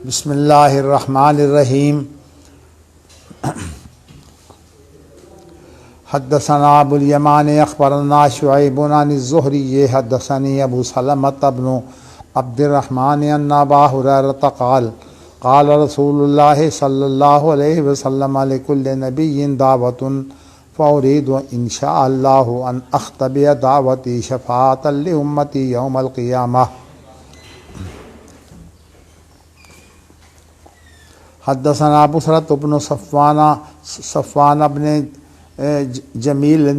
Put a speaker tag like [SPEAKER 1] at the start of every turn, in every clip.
[SPEAKER 1] بسم اللہ الرحمن الرحیم حدثنا ابو الیمان اخبرنا شعیب عن الزہری حدثنی ابو سلمۃ بن عبد الرحمن ان ابا ہریرہ قال قال رسول اللہ صلی اللہ علیہ وسلم لکل نبی دعوۃ فارید ان شاء اللہ ان اختبئ دعوتی شفاعۃ لامتی یوم القیامہ۔ حدثنا بصرۃ بن صفوان بن جمیل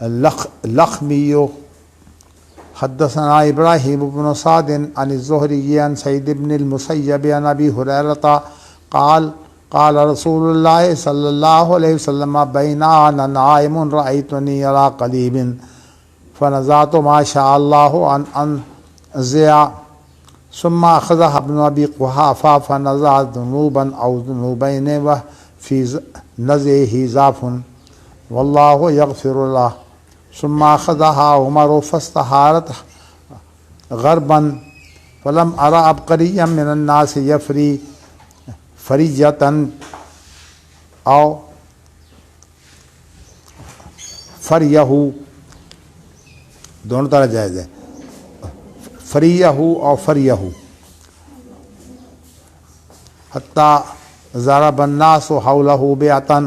[SPEAKER 1] اللخمی حدثنا ابراہیم بن سعد عن الزہری عن سعید بن المسیب عن ابی ہریرہ قال قال رسول اللہ صلی اللہ علیہ وسلم بین انا نائم رأیتنی علی قلیب فنزعت ما شاء اللہ ان انزع ثم اخذها ابن ابی قحافہ فنزع ذنوبا او ذنوبین وفی نزعه ضعف واللہ یغفر له ثم اخذها عمر فاستحارت غربا فلم ارى عبقریا من الناس یفری فریجتا او فریہ، دونوں طرح جائز ہے، فریہ اور فریہ، حتی ضرب الناس حولہ بیعتا۔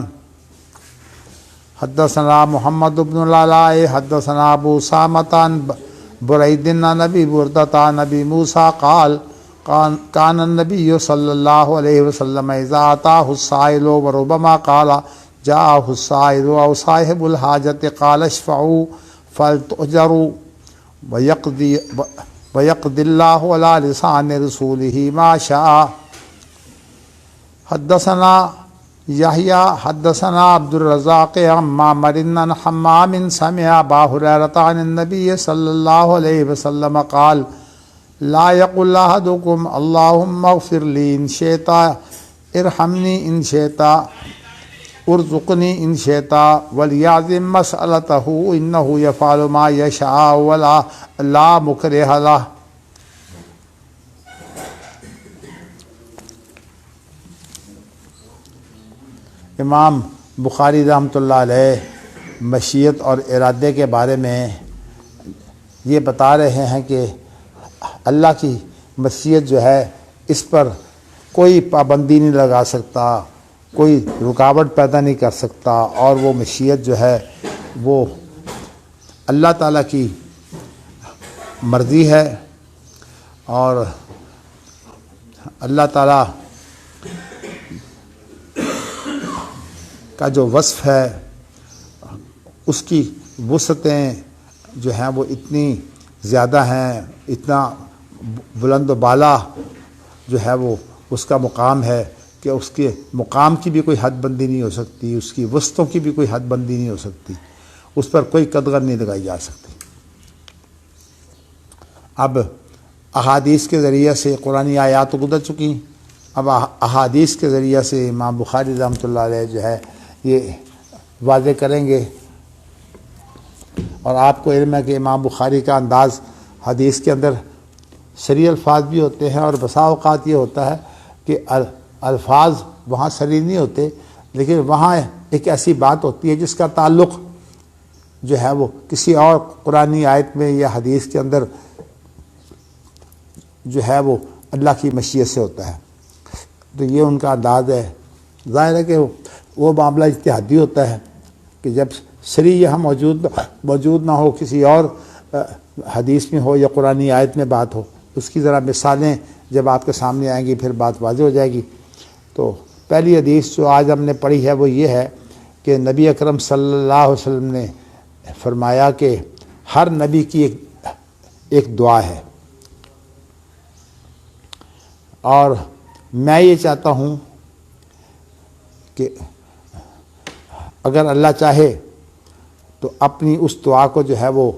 [SPEAKER 1] حدثنا محمد بن العلاء حدثنا ابو سامۃ عن برید عن ابی بردۃ عن ابی موسیٰ قال کان النبی صلی اللہ علیہ وسلم اذا اتاہ السائل وربما قال جاءہ السائل او صاحب الحاجۃ قال اشفعوا فلتؤجروا ويقضي الله على لسان رسوله ما شاء۔ حدثنا یحییٰ حدثنا عبد الرزاق عن معمر عن حمام سمع ابا ہریرہ عن النبی صلی اللہ علیہ وسلم قال لا يقل احدكم اللهم اغفر لي ان شئت ارحمني ان شئت ارزقني ان شئت وليعظم مسألته انه يفعل ما يشاء ولا لا مكره له۔ امام بخاری رحمۃ اللہ علیہ مشیت اور ارادے کے بارے میں یہ بتا رہے ہیں کہ اللہ کی مشیت جو ہے اس پر کوئی پابندی نہیں لگا سکتا، کوئی رکاوٹ پیدا نہیں کر سکتا، اور وہ مشیت جو ہے وہ اللہ تعالیٰ کی مرضی ہے، اور اللہ تعالیٰ کا جو وصف ہے اس کی وسعتیں جو ہیں وہ اتنی زیادہ ہیں، اتنا بلند و بالا جو ہے وہ اس کا مقام ہے کہ اس کے مقام کی بھی کوئی حد بندی نہیں ہو سکتی، اس کی وسعتوں کی بھی کوئی حد بندی نہیں ہو سکتی، اس پر کوئی قدغن نہیں لگائی جا سکتی۔ اب احادیث کے ذریعے سے قرآنی آیات تو گزر چکی، اب احادیث کے ذریعے سے امام بخاری رحمۃ اللہ علیہ جو ہے یہ واضح کریں گے، اور آپ کو علم ہے کہ امام بخاری کا انداز حدیث کے اندر سری الفاظ بھی ہوتے ہیں، اور بسا اوقات یہ ہوتا ہے کہ الفاظ وہاں سری نہیں ہوتے، لیکن وہاں ایک ایسی بات ہوتی ہے جس کا تعلق جو ہے وہ کسی اور قرآنی آیت میں یا حدیث کے اندر جو ہے وہ اللہ کی مشیت سے ہوتا ہے، تو یہ ان کا انداز ہے۔ ظاہر ہے کہ وہ معاملہ اجتہادی ہوتا ہے کہ جب سری یہاں موجود نہ ہو، کسی اور حدیث میں ہو یا قرآنی آیت میں بات ہو، اس کی ذرا مثالیں جب آپ کے سامنے آئیں گی پھر بات واضح ہو جائے گی۔ تو پہلی حدیث جو آج ہم نے پڑھی ہے وہ یہ ہے کہ نبی اکرم صلی اللہ علیہ وسلم نے فرمایا کہ ہر نبی کی ایک دعا ہے، اور میں یہ چاہتا ہوں کہ اگر اللہ چاہے تو اپنی اس دعا کو جو ہے وہ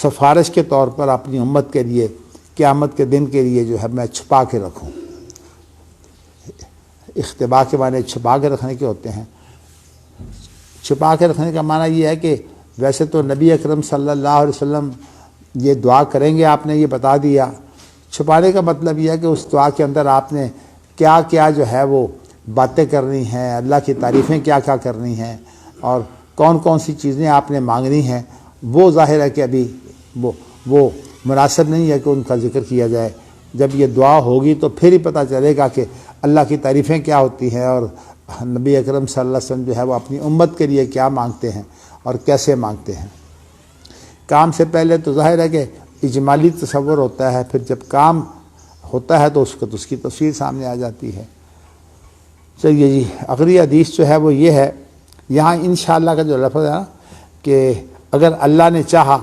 [SPEAKER 1] سفارش کے طور پر اپنی امت کے لیے قیامت کے دن کے لیے جو ہے میں چھپا کے رکھوں۔ اختبا کے معنی چھپا کے رکھنے کے ہوتے ہیں۔ چھپا کے رکھنے کا معنی یہ ہے کہ ویسے تو نبی اکرم صلی اللہ علیہ وسلم یہ دعا کریں گے، آپ نے یہ بتا دیا، چھپانے کا مطلب یہ ہے کہ اس دعا کے اندر آپ نے کیا کیا جو ہے وہ باتیں کرنی ہیں، اللہ کی تعریفیں کیا کیا کرنی ہیں، اور کون کون سی چیزیں آپ نے مانگنی ہیں، وہ ظاہر ہے کہ ابھی وہ مناسب نہیں ہے کہ ان کا ذکر کیا جائے۔ جب یہ دعا ہوگی تو پھر ہی پتہ چلے گا کہ اللہ کی تعریفیں کیا ہوتی ہیں، اور نبی اکرم صلی اللہ علیہ وسلم جو ہے وہ اپنی امت کے لیے کیا مانگتے ہیں اور کیسے مانگتے ہیں۔ کام سے پہلے تو ظاہر ہے کہ اجمالی تصور ہوتا ہے، پھر جب کام ہوتا ہے تو اس کی تفصیل سامنے آ جاتی ہے۔ چلیے جی، اگلی حدیث جو ہے وہ یہ ہے، یہاں انشاءاللہ کا جو لفظ ہے نا کہ اگر اللہ نے چاہا،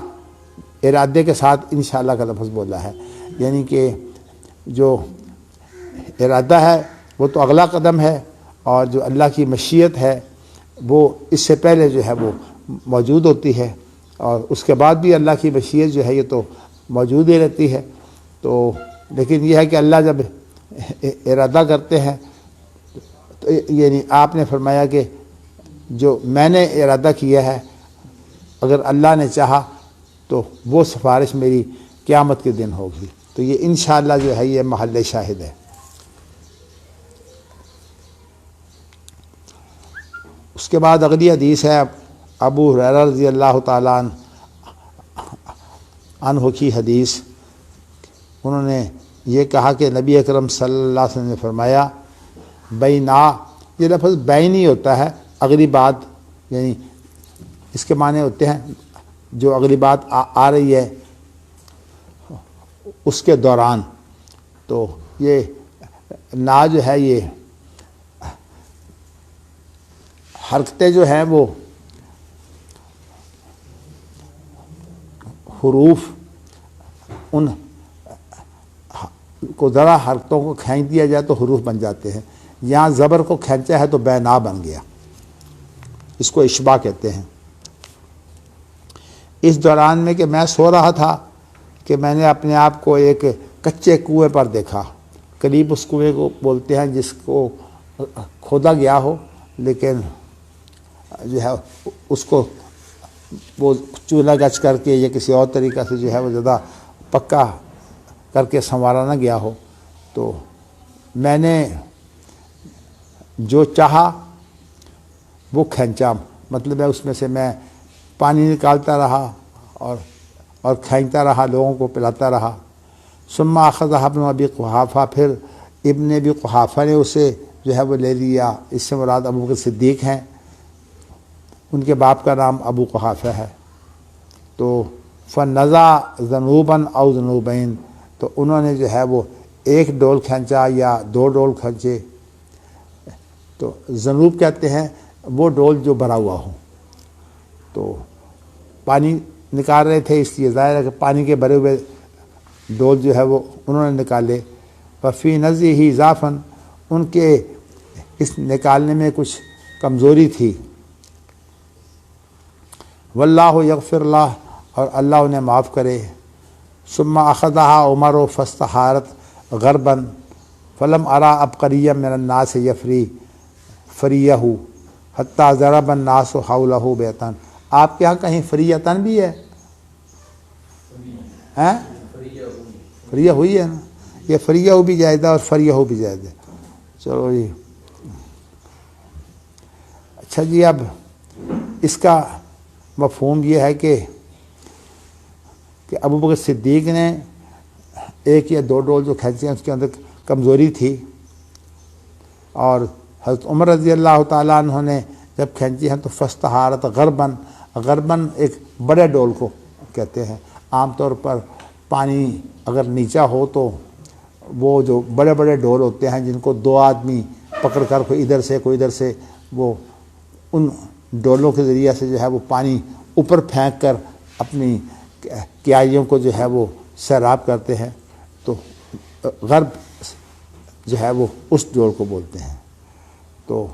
[SPEAKER 1] ارادے کے ساتھ انشاءاللہ کا لفظ بولا ہے، یعنی کہ جو ارادہ ہے وہ تو اگلا قدم ہے، اور جو اللہ کی مشیت ہے وہ اس سے پہلے جو ہے وہ موجود ہوتی ہے، اور اس کے بعد بھی اللہ کی مشیت جو ہے یہ تو موجود ہی رہتی ہے۔ تو لیکن یہ ہے کہ اللہ جب ارادہ کرتے ہیں تو یعنی آپ نے فرمایا کہ جو میں نے ارادہ کیا ہے اگر اللہ نے چاہا تو وہ سفارش میری قیامت کے دن ہوگی۔ تو یہ انشاءاللہ جو ہے یہ محل شاہد ہے۔ اس کے بعد اگلی حدیث ہے ابو ہریرہ رضی اللہ تعالیٰ عنہ کی حدیث۔ انہوں نے یہ کہا کہ نبی اکرم صلی اللہ علیہ وسلم نے فرمایا، بینا، یہ لفظ بین ہی ہوتا ہے، اگلی بات، یعنی اس کے معنی ہوتے ہیں جو اگلی بات آ رہی ہے اس کے دوران۔ تو یہ نا جو ہے یہ حرکتیں جو ہیں وہ حروف ان کو ذرا حرکتوں کو کھینچ دیا جائے تو حروف بن جاتے ہیں، یہاں زبر کو کھینچا ہے تو بینا بن گیا، اس کو اشباع کہتے ہیں۔ اس دوران میں کہ میں سو رہا تھا کہ میں نے اپنے آپ کو ایک کچے کنویں پر دیکھا، قریب اس کنویں کو بولتے ہیں جس کو کھودا گیا ہو لیکن جو ہے اس کو وہ چولہا گچ کر کے یا کسی اور طریقہ سے جو ہے وہ زیادہ پکا کر کے سنوارا نہ گیا ہو۔ تو میں نے جو چاہا وہ کھینچا، مطلب ہے اس میں سے میں پانی نکالتا رہا اور کھینچتا رہا، لوگوں کو پلاتا رہا۔ ثم اخذ ابن ابی قحافہ، پھر ابن ابی قحافہ نے اسے جو ہے وہ لے لیا، اس سے مراد ابو بکر صدیق ہیں، ان کے باپ کا نام ابو قحافہ ہے۔ تو فنزع ذنوبا او ذنوبین، تو انہوں نے جو ہے وہ ایک ڈول کھینچا یا دو ڈول کھینچے۔ تو ذنوب کہتے ہیں وہ ڈول جو بھرا ہوا ہو۔ تو پانی نکال رہے تھے، اس لیے ظاہر ہے کہ پانی کے بھرے ہوئے ڈول جو ہے وہ انہوں نے نکالے۔ وفی نزعہ ضعف، ان کے اس نکالنے میں کچھ کمزوری تھی۔ واللہ یغفر اللہ، اور اللہ انہیں معاف کرے۔ ثم اخذها عمر فاستحارت غربا فلم ارى عبقریا من الناس یفری فریہ حتی ضرب الناس حولہ بیتا۔ آپ کے یہاں کہیں فریتن بھی ہے؟ فریہ ہوئی ہے نا، یہ فریہ بھی جائز ہے اور فریہ بھی جائز ہے۔ چلو جی، اچھا جی، اب اس کا مفہوم یہ ہے کہ ابو بکر صدیق نے ایک یا دو ڈول جو کھینچے ہیں اس کے اندر کمزوری تھی، اور حضرت عمر رضی اللہ تعالیٰ عنہ نے جب کھینچی ہیں تو فاستحارت غرباً، غرباً ایک بڑے ڈول کو کہتے ہیں۔ عام طور پر پانی اگر نیچا ہو تو وہ جو بڑے بڑے ڈول ہوتے ہیں جن کو دو آدمی پکڑ کر کوئی ادھر سے کوئی ادھر سے، وہ ان ڈولوں کے ذریعے سے جو ہے وہ پانی اوپر پھینک کر اپنی کیائیوں کو جو ہے وہ سیراب کرتے ہیں، تو غرب جو ہے وہ اس ڈول کو بولتے ہیں۔ تو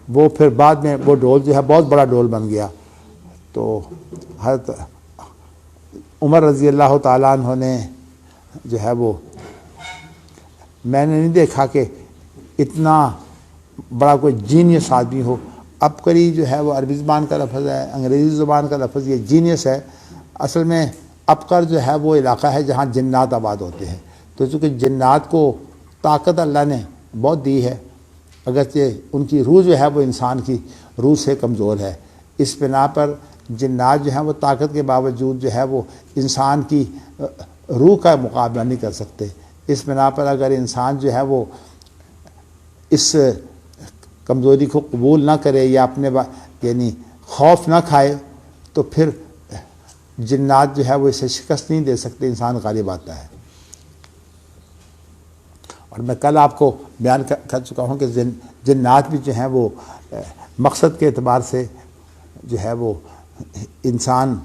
[SPEAKER 1] وہ پھر بعد میں وہ ڈول جو ہے بہت بڑا ڈول بن گیا۔ تو حضرت عمر رضی اللہ تعالیٰ عنہ نے جو ہے وہ، میں نے نہیں دیکھا کہ اتنا بڑا کوئی جینیس آدمی ہو۔ عبقری جو ہے وہ عربی زبان کا لفظ ہے، انگریزی زبان کا لفظ یہ جینیس ہے۔ اصل میں ابقر جو ہے وہ علاقہ ہے جہاں جنات آباد ہوتے ہیں، تو چونکہ جنات کو طاقت اللہ نے بہت دی ہے، اگرچہ ان کی روح جو ہے وہ انسان کی روح سے کمزور ہے، اس بنا پر جنات جو ہیں وہ طاقت کے باوجود جو ہے وہ انسان کی روح کا مقابلہ نہیں کر سکتے۔ اس بنا پر اگر انسان جو ہے وہ اس کمزوری کو قبول نہ کرے یا اپنے یعنی خوف نہ کھائے تو پھر جنات جو ہے وہ اسے شکست نہیں دے سکتے، انسان غالب آتا ہے۔ اور میں کل آپ کو بیان کر چکا ہوں کہ جنات بھی جو ہیں وہ مقصد کے اعتبار سے جو ہے وہ انسان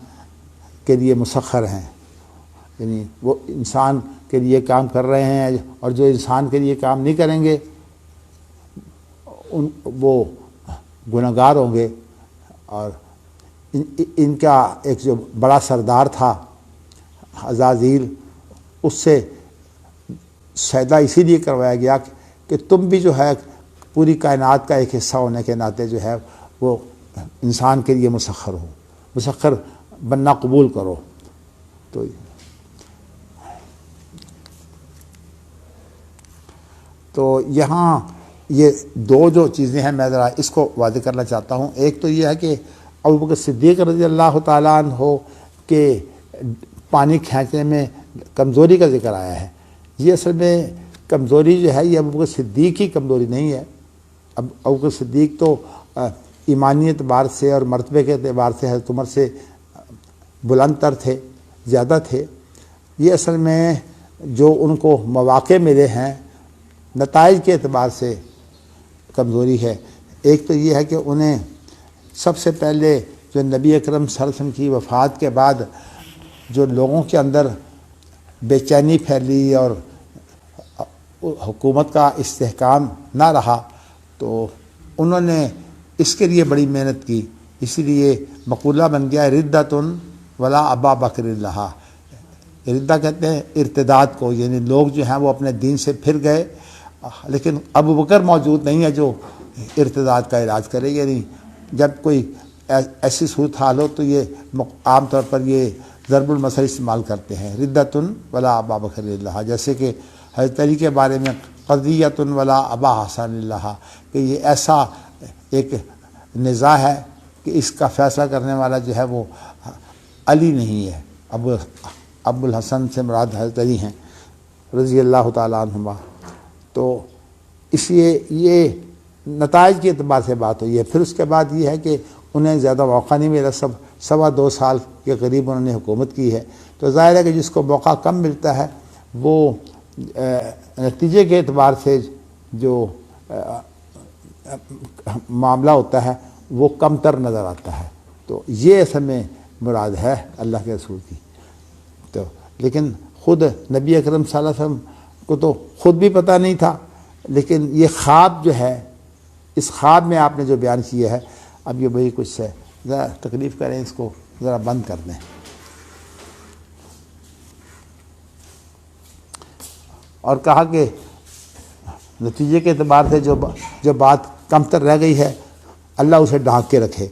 [SPEAKER 1] کے لیے مسخر ہیں، یعنی وہ انسان کے لیے کام کر رہے ہیں، اور جو انسان کے لیے کام نہیں کریں گے وہ گنہگار ہوں گے۔ اور ان کا ایک جو بڑا سردار تھا عزازیل، اس سے سیدا اسی لیے کروایا گیا کہ تم بھی جو ہے پوری کائنات کا ایک حصہ ہونے کے ناطے جو ہے وہ انسان کے لیے مسخر ہو، مسخر بننا قبول کرو۔ تو یہاں یہ دو جو چیزیں ہیں میں ذرا اس کو واضح کرنا چاہتا ہوں۔ ایک تو یہ ہے کہ ابوبکر صدیق رضی اللہ تعالیٰ عنہ کے پانی کھینچنے میں کمزوری کا ذکر آیا ہے، یہ اصل میں کمزوری جو ہے یہ ابوبکر صدیق کی کمزوری نہیں ہے۔ اب ابوبکر صدیق تو ایمانی اعتبار سے اور مرتبے کے اعتبار سے حضرت عمر سے بلند تر تھے، زیادہ تھے۔ یہ اصل میں جو ان کو مواقع ملے ہیں نتائج کے اعتبار سے کمزوری ہے۔ ایک تو یہ ہے کہ انہیں سب سے پہلے جو نبی اکرم صلی اللہ علیہ وسلم کی وفات کے بعد جو لوگوں کے اندر بے چینی پھیلی اور حکومت کا استحکام نہ رہا، تو انہوں نے اس کے لیے بڑی محنت کی، اسی لیے مقولہ بن گیا ردۃ ولا ابا بکر لہا۔ ردہ کہتے ہیں ارتداد کو، یعنی لوگ جو ہیں وہ اپنے دین سے پھر گئے، لیکن ابو بکر موجود نہیں ہے جو ارتداد کا علاج کرے۔ یعنی جب کوئی ایسی صورتحال ہو تو یہ عام طور پر یہ ضرب المثل استعمال کرتے ہیں، ردۃ ولا ابا بکر لہا، جیسے کہ حضرت علی کے بارے میں قضیۃ ولا ابا حسن لہا، کہ یہ ایسا ایک نزاع ہے کہ اس کا فیصلہ کرنے والا جو ہے وہ علی نہیں ہے، ابو الحسن سے مراد حضرت علی ہیں رضی اللہ تعالیٰ عنہما۔ تو اس لیے یہ نتائج کے اعتبار سے بات ہوئی ہے۔ پھر اس کے بعد یہ ہے کہ انہیں زیادہ موقع نہیں ملا، 2.25 سال کے قریب انہوں نے حکومت کی ہے، تو ظاہر ہے کہ جس کو موقع کم ملتا ہے وہ نتیجے کے اعتبار سے جو معاملہ ہوتا ہے وہ کم تر نظر آتا ہے۔ تو یہ اصل میں مراد ہے اللہ کے رسول کی۔ تو لیکن خود نبی اکرم صلی اللہ علیہ وسلم کو تو خود بھی پتہ نہیں تھا، لیکن یہ خواب جو ہے، اس خواب میں آپ نے جو بیان کیا ہے، اب یہ وہی کچھ ہے، ذرا تکلیف کریں، اس کو ذرا بند کر دیں۔ اور کہا کہ نتیجے کے اعتبار سے جو بات کم تر رہ گئی ہے اللہ اسے ڈھانک کے رکھے۔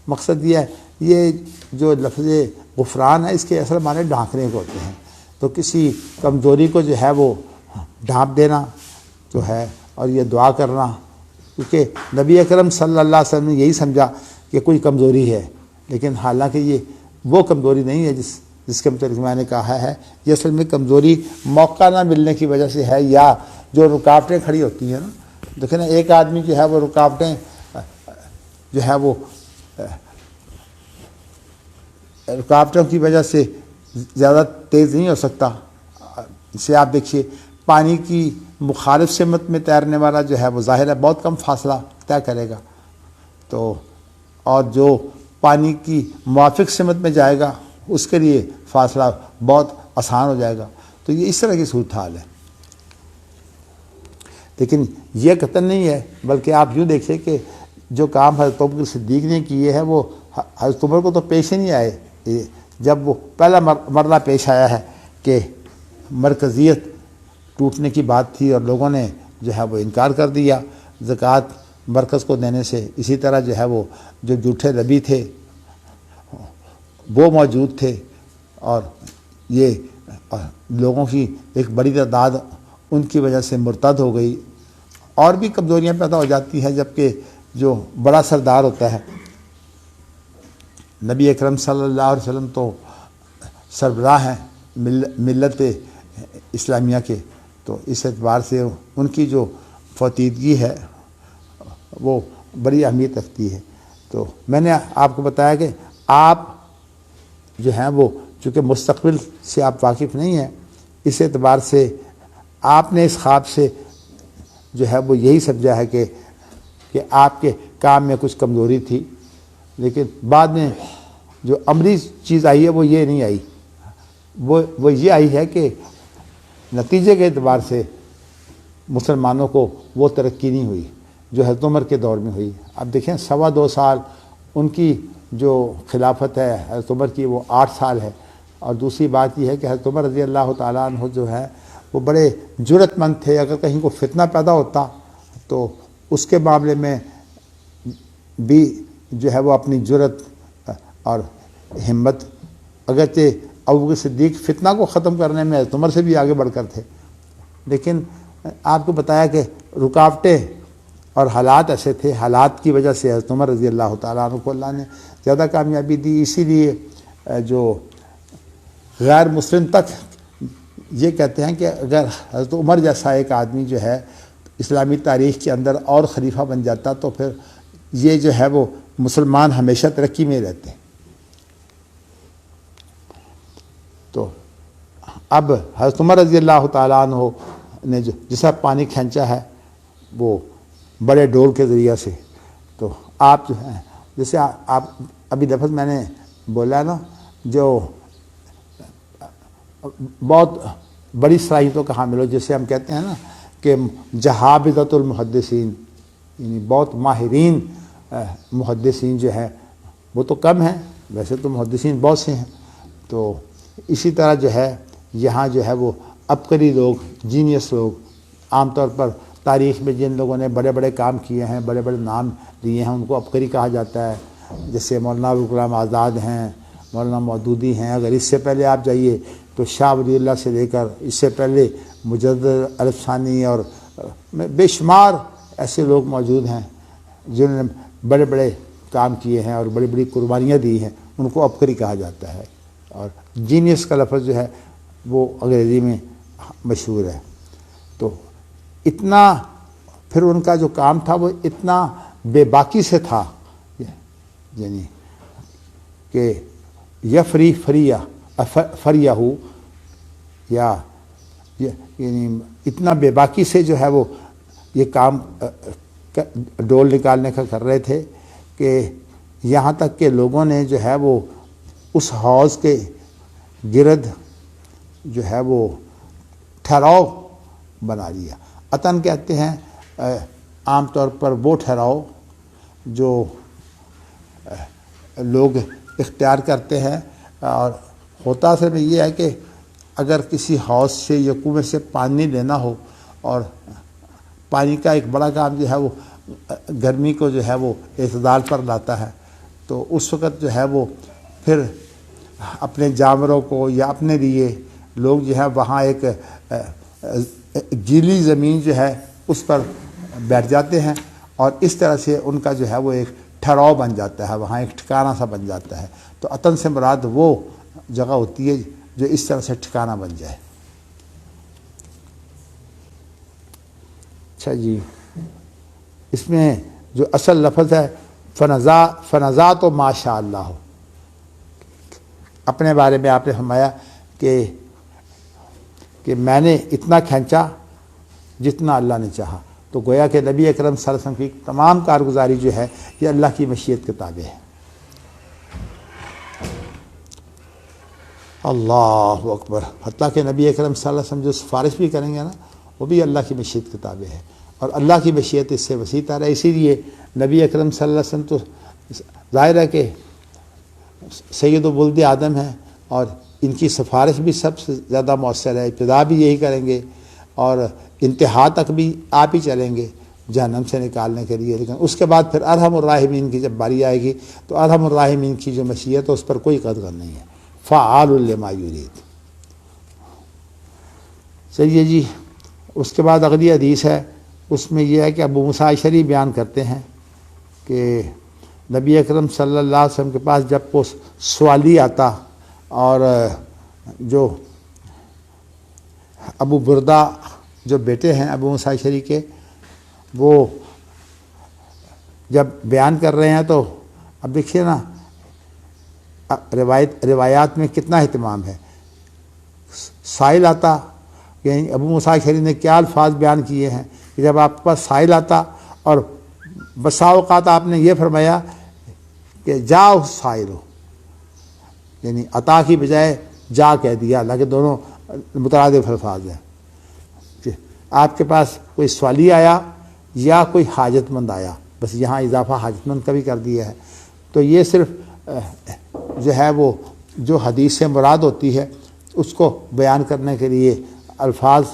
[SPEAKER 1] مقصد یہ ہے، یہ جو لفظ غفران ہے اس کے اصل معنی ڈھانکنے کے ہوتے ہیں، تو کسی کمزوری کو جو ہے وہ ڈھانپ دینا جو ہے، اور یہ دعا کرنا، کیونکہ نبی اکرم صلی اللہ علیہ وسلم نے یہی سمجھا کہ کوئی کمزوری ہے، لیکن حالانکہ یہ وہ کمزوری نہیں ہے جس کے متعلق میں نے کہا ہے۔ یہ اصل میں کمزوری موقع نہ ملنے کی وجہ سے ہے، یا جو رکاوٹیں کھڑی ہوتی ہیں نا، دیکھیں نا ایک آدمی جو ہے وہ رکاوٹیں جو ہے وہ رکاوٹوں کی وجہ سے زیادہ تیز نہیں ہو سکتا۔ اسے آپ دیکھیے، پانی کی مخالف سمت میں تیرنے والا جو ہے وہ ظاہر ہے بہت کم فاصلہ طے کرے گا، تو اور جو پانی کی موافق سمت میں جائے گا اس کے لیے فاصلہ بہت آسان ہو جائے گا۔ تو یہ اس طرح کی صورتحال ہے، لیکن یہ قطعاً نہیں ہے، بلکہ آپ یوں دیکھیں کہ جو کام حضرت ابوبکر صدیق نے کیے ہیں وہ حضرت عمر کو تو پیش ہی نہیں آئے۔ جب وہ پہلا مرحلہ پیش آیا ہے کہ مرکزیت ٹوٹنے کی بات تھی اور لوگوں نے جو ہے وہ انکار کر دیا زکوٰۃ مرکز کو دینے سے، اسی طرح جو ہے وہ جو جھوٹے نبی تھے وہ موجود تھے، اور یہ لوگوں کی ایک بڑی تعداد ان کی وجہ سے مرتد ہو گئی، اور بھی کمزوریاں پیدا ہو جاتی ہیں، جبکہ جو بڑا سردار ہوتا ہے نبی اکرم صلی اللہ علیہ وسلم تو سربراہ ہیں ملت اسلامیہ کے، تو اس اعتبار سے ان کی جو فوتیدگی ہے وہ بڑی اہمیت رکھتی ہے۔ تو میں نے آپ کو بتایا کہ آپ جو ہیں وہ چونکہ مستقبل سے آپ واقف نہیں ہیں، اس اعتبار سے آپ نے اس خواب سے جو ہے وہ یہی سمجھا ہے کہ آپ کے کام میں کچھ کمزوری تھی، لیکن بعد میں جو عملی چیز آئی ہے وہ یہ نہیں آئی، وہ یہ آئی ہے کہ نتیجے کے اعتبار سے مسلمانوں کو وہ ترقی نہیں ہوئی جو حضرت عمر کے دور میں ہوئی۔ اب دیکھیں 2.25 سال ان کی جو خلافت ہے حضرت عمر کی وہ 8 سال ہے، اور دوسری بات یہ ہے کہ حضرت عمر رضی اللہ تعالیٰ عنہ جو ہے وہ بڑے جرأت مند تھے، اگر کہیں کو فتنہ پیدا ہوتا تو اس کے معاملے میں بھی جو ہے وہ اپنی جرأت اور ہمت، اگرچہ ابوبکر صدیق فتنہ کو ختم کرنے میں حضرت عمر سے بھی آگے بڑھ کر تھے، لیکن آپ کو بتایا کہ رکاوٹیں اور حالات ایسے تھے، حالات کی وجہ سے حضرت عمر رضی اللہ تعالیٰ عنہ کو اللہ نے زیادہ کامیابی دی۔ اسی لیے جو غیر مسلم تک یہ کہتے ہیں کہ اگر حضرت عمر جیسا ایک آدمی جو ہے اسلامی تاریخ کے اندر اور خلیفہ بن جاتا تو پھر یہ جو ہے وہ مسلمان ہمیشہ ترقی میں رہتے ہیں۔ تو اب حضرت عمر رضی اللہ تعالیٰ عنہ نے جو جسا پانی کھینچا ہے وہ بڑے ڈول کے ذریعہ سے، تو آپ جو ہیں جیسے آپ ابھی لفظ میں نے بولا نا، جو بہت بڑی صلاحیتوں کا حامل ہو، جسے ہم کہتے ہیں نا کہ جہابذۃ المحدثین، یعنی بہت ماہرین محدثین جو ہیں وہ تو کم ہیں، ویسے تو محدثین بہت سے ہیں، تو اسی طرح جو ہے یہاں جو ہے وہ عبقری لوگ، جینیس لوگ، عام طور پر تاریخ میں جن لوگوں نے بڑے بڑے کام کیے ہیں، بڑے بڑے نام لیے ہیں، ان کو عبقری کہا جاتا ہے، جیسے مولانا ابوالکلام آزاد ہیں، مولانا مودودی ہیں، اگر اس سے پہلے آپ جائیے تو شاہ ولی اللہ سے لے کر اس سے پہلے مجدد عرف ثانی اور بے شمار ایسے لوگ موجود ہیں جنہوں نے بڑے بڑے کام کیے ہیں اور بڑی بڑی قربانیاں دی ہیں، ان کو عبقری کہا جاتا ہے، اور جینیس کا لفظ جو ہے وہ انگریزی میں مشہور ہے۔ تو اتنا پھر ان کا جو کام تھا وہ اتنا بے باکی سے تھا، یعنی کہ یفری فریہ یا یعنی اتنا بے باکی سے جو ہے وہ یہ کام ڈول نکالنے کا کر رہے تھے کہ یہاں تک کہ لوگوں نے جو ہے وہ اس حوض کے گرد جو ہے وہ ٹھہراؤ بنا لیا۔ عطن کہتے ہیں عام طور پر وہ ٹھہراؤ جو لوگ اختیار کرتے ہیں، اور ہوتا اصل میں یہ ہے کہ اگر کسی حوض سے یا کنویں سے پانی لینا ہو، اور پانی کا ایک بڑا کام جو ہے وہ گرمی کو جو ہے وہ اعتدال پر لاتا ہے، تو اس وقت جو ہے وہ پھر اپنے جانوروں کو یا اپنے لیے لوگ جو ہے وہاں ایک گیلی زمین جو ہے اس پر بیٹھ جاتے ہیں، اور اس طرح سے ان کا جو ہے وہ ایک ٹھہراؤ بن جاتا ہے، وہاں ایک ٹھکانہ سا بن جاتا ہے۔ تو عطن سے مراد وہ جگہ ہوتی ہے جو اس طرح سے ٹھکانہ بن جائے۔ اچھا جی، اس میں جو اصل لفظ ہے فنزا تو ماشاء اللہ ہو، اپنے بارے میں آپ نے فرمایا کہ میں نے اتنا کھینچا جتنا اللہ نے چاہا، تو گویا کہ نبی اکرم صلی اللہ علیہ وسلم کی تمام کارگزاری جو ہے یہ اللہ کی مشیت کے تابع ہے۔ اللہ اکبر، حتیٰ کہ نبی اکرم صلی اللہ علیہ وسلم جو سفارش بھی کریں گے نا وہ بھی اللہ کی مشیت کے تابع ہے، اور اللہ کی مشیت اس سے وسیع تر ہے۔ اسی لیے نبی اکرم صلی اللہ علیہ وسلم تو ظاہر ہے کہ سید و ولد آدم ہیں، اور ان کی سفارش بھی سب سے زیادہ مؤثر ہے، ابتدا بھی یہی کریں گے اور انتہا تک بھی آپ ہی چلیں گے جہنم سے نکالنے کے لیے، لیکن اس کے بعد پھر ارحم الراحمین کی جب باری آئے گی تو ارحم الراحمین کی جو مشیت ہے اس پر کوئی قدر نہیں ہے، فعال لما یرید۔ چلیے جی، اس کے بعد اگلی حدیث ہے، اس میں یہ ہے کہ ابو موسیٰ اشعری بیان کرتے ہیں کہ نبی اکرم صلی اللہ علیہ وسلم کے پاس جب وہ سوالی آتا اور جو ابو بردہ جو بیٹے ہیں ابو موسیٰ اشعری کے، وہ جب بیان کر رہے ہیں تو اب دیکھیے نا روایات میں کتنا اہتمام ہے. سائل آتا، یعنی ابو موسیٰ اشعری نے کیا الفاظ بیان کیے ہیں کہ جب آپ کے پاس سائل آتا اور بسا اوقات آپ نے یہ فرمایا کہ جاؤ سائل ہو، یعنی عطا کی بجائے جا کہہ دیا، حالانکہ دونوں مترادف الفاظ ہیں. کہ آپ کے پاس کوئی سوالی آیا یا کوئی حاجت مند آیا، بس یہاں اضافہ حاجت مند کا بھی کر دیا ہے. تو یہ صرف جو ہے وہ جو حدیث سے مراد ہوتی ہے اس کو بیان کرنے کے لیے الفاظ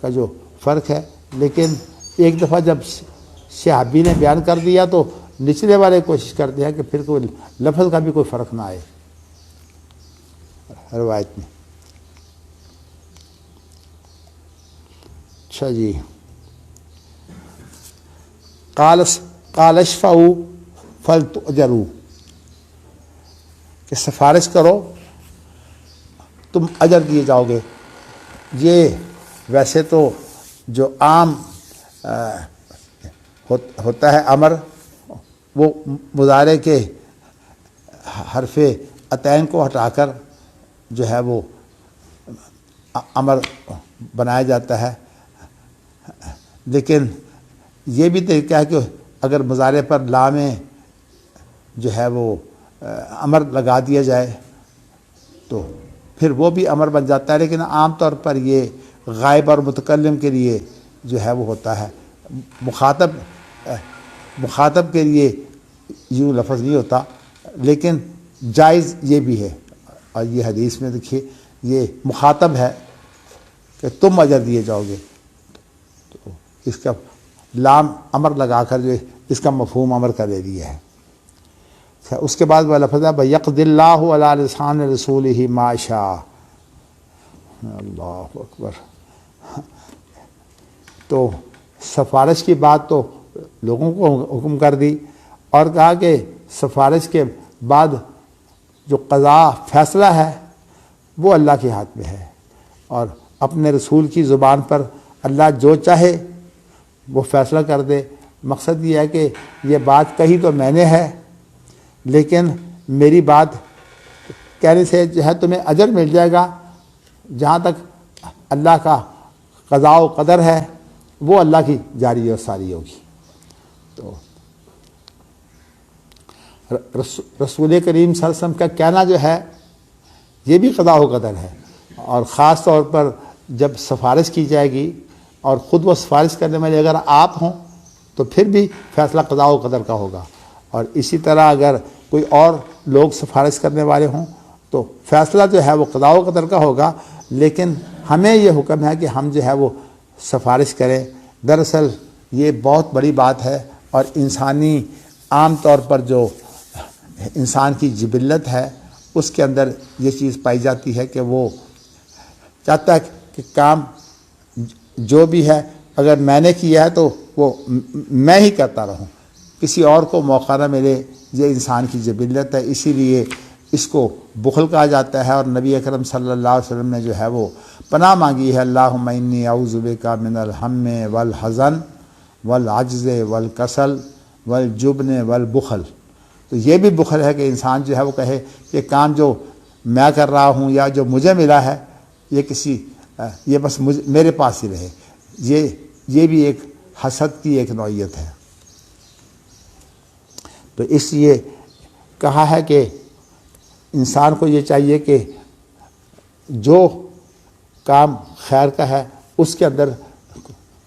[SPEAKER 1] کا جو فرق ہے. لیکن ایک دفعہ جب صحابی نے بیان کر دیا تو نچلے والے کوشش کرتے ہیں کہ پھر کوئی لفظ کا بھی کوئی فرق نہ آئے روایت میں. اچھا جی، قال اشفعوا فلتؤجروا، کہ سفارش کرو تم اجر دیے جاؤ گے. یہ ویسے تو جو عام ہوتا ہے امر، وہ مضارع کے حرف عطین کو ہٹا کر جو ہے وہ امر بنایا جاتا ہے. لیکن یہ بھی طریقہ ہے کہ اگر مضارع پر لام جو ہے وہ امر لگا دیا جائے تو پھر وہ بھی امر بن جاتا ہے. لیکن عام طور پر یہ غائب اور متکلم کے لیے جو ہے وہ ہوتا ہے، مخاطب کے لیے یوں لفظ نہیں ہوتا. لیکن جائز یہ بھی ہے، اور یہ حدیث میں دیکھیے یہ مخاطب ہے کہ تم اجر دیے جاؤ گے، تو اس کا لام امر لگا کر جو اس کا مفہوم امر کا دے دیا ہے. اس کے بعد وہ لفظ ہے بَيَقْضِ اللَّهُ عَلَىٰ لِسَانِ رَسُولِهِ مَا شَاءَ. اللہ اکبر. تو سفارش کی بات تو لوگوں کو حکم کر دی اور کہا کہ سفارش کے بعد جو قضا فیصلہ ہے وہ اللہ کے ہاتھ میں ہے، اور اپنے رسول کی زبان پر اللہ جو چاہے وہ فیصلہ کر دے. مقصد یہ ہے کہ یہ بات کہی تو میں نے ہے، لیکن میری بات کہنے سے جو ہے تمہیں اجر مل جائے گا. جہاں تک اللہ کا قضاء و قدر ہے وہ اللہ کی جاری اور ساری ہوگی. تو رسول کریم صلی اللہ علیہ وسلم کا کہنا جو ہے یہ بھی قضاء و قدر ہے، اور خاص طور پر جب سفارش کی جائے گی اور خود وہ سفارش کرنے والے اگر آپ ہوں تو پھر بھی فیصلہ قضاء و قدر کا ہوگا. اور اسی طرح اگر کوئی اور لوگ سفارش کرنے والے ہوں تو فیصلہ جو ہے وہ قضاء و قدر کا ہوگا. لیکن ہمیں یہ حکم ہے کہ ہم جو ہے وہ سفارش کریں. دراصل یہ بہت بڑی بات ہے، اور انسانی عام طور پر جو انسان کی جبلت ہے اس کے اندر یہ چیز پائی جاتی ہے کہ وہ چاہتا ہے کہ کام جو بھی ہے اگر میں نے کیا ہے تو وہ میں ہی کرتا رہوں، کسی اور کو موقع نہ ملے. یہ انسان کی جبلت ہے، اسی لیے اس کو بخل کہا جاتا ہے. اور نبی اکرم صلی اللہ علیہ وسلم نے جو ہے وہ پناہ مانگی ہے، اللہم انی اعوذ بک من الہم والحزن والعجز والکسل والجبن والبخل. تو یہ بھی بخل ہے کہ انسان جو ہے وہ کہے کہ کام جو میں کر رہا ہوں یا جو مجھے ملا ہے یہ بس میرے پاس ہی رہے. یہ بھی ایک حسد کی ایک نوعیت ہے. تو اس لیے کہا ہے کہ انسان کو یہ چاہیے کہ جو کام خیر کا ہے اس کے اندر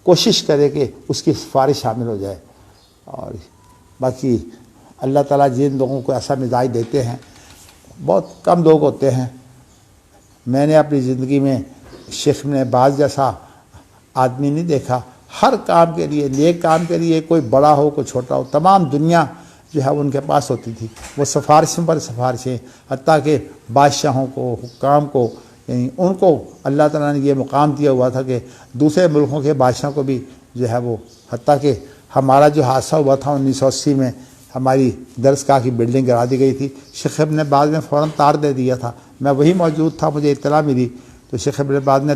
[SPEAKER 1] کوشش کرے کہ اس کی سفارش شامل ہو جائے. اور باقی اللہ تعالیٰ جن لوگوں کو ایسا مزاج دیتے ہیں، بہت کم لوگ ہوتے ہیں. میں نے اپنی زندگی میں شیخ نے باز جیسا آدمی نہیں دیکھا. ہر کام کے لیے، نیک کام کے لیے، کوئی بڑا ہو کوئی چھوٹا ہو، تمام دنیا جو ہے ان کے پاس ہوتی تھی. وہ سفارشوں پر سفارشیں، حتیٰ کہ بادشاہوں کو، حکام کو یعنی ان کو اللہ تعالیٰ نے یہ مقام دیا ہوا تھا کہ دوسرے ملکوں کے بادشاہوں کو بھی جو ہے وہ، حتیٰ کہ ہمارا جو حادثہ ہوا تھا 1980 میں، ہماری درسگاہ کی بلڈنگ گرا دی گئی تھی، شیخ ابن باز نے فوراً تار دے دیا تھا، میں وہی موجود تھا، مجھے اطلاع ملی تو شیخ ابن باز نے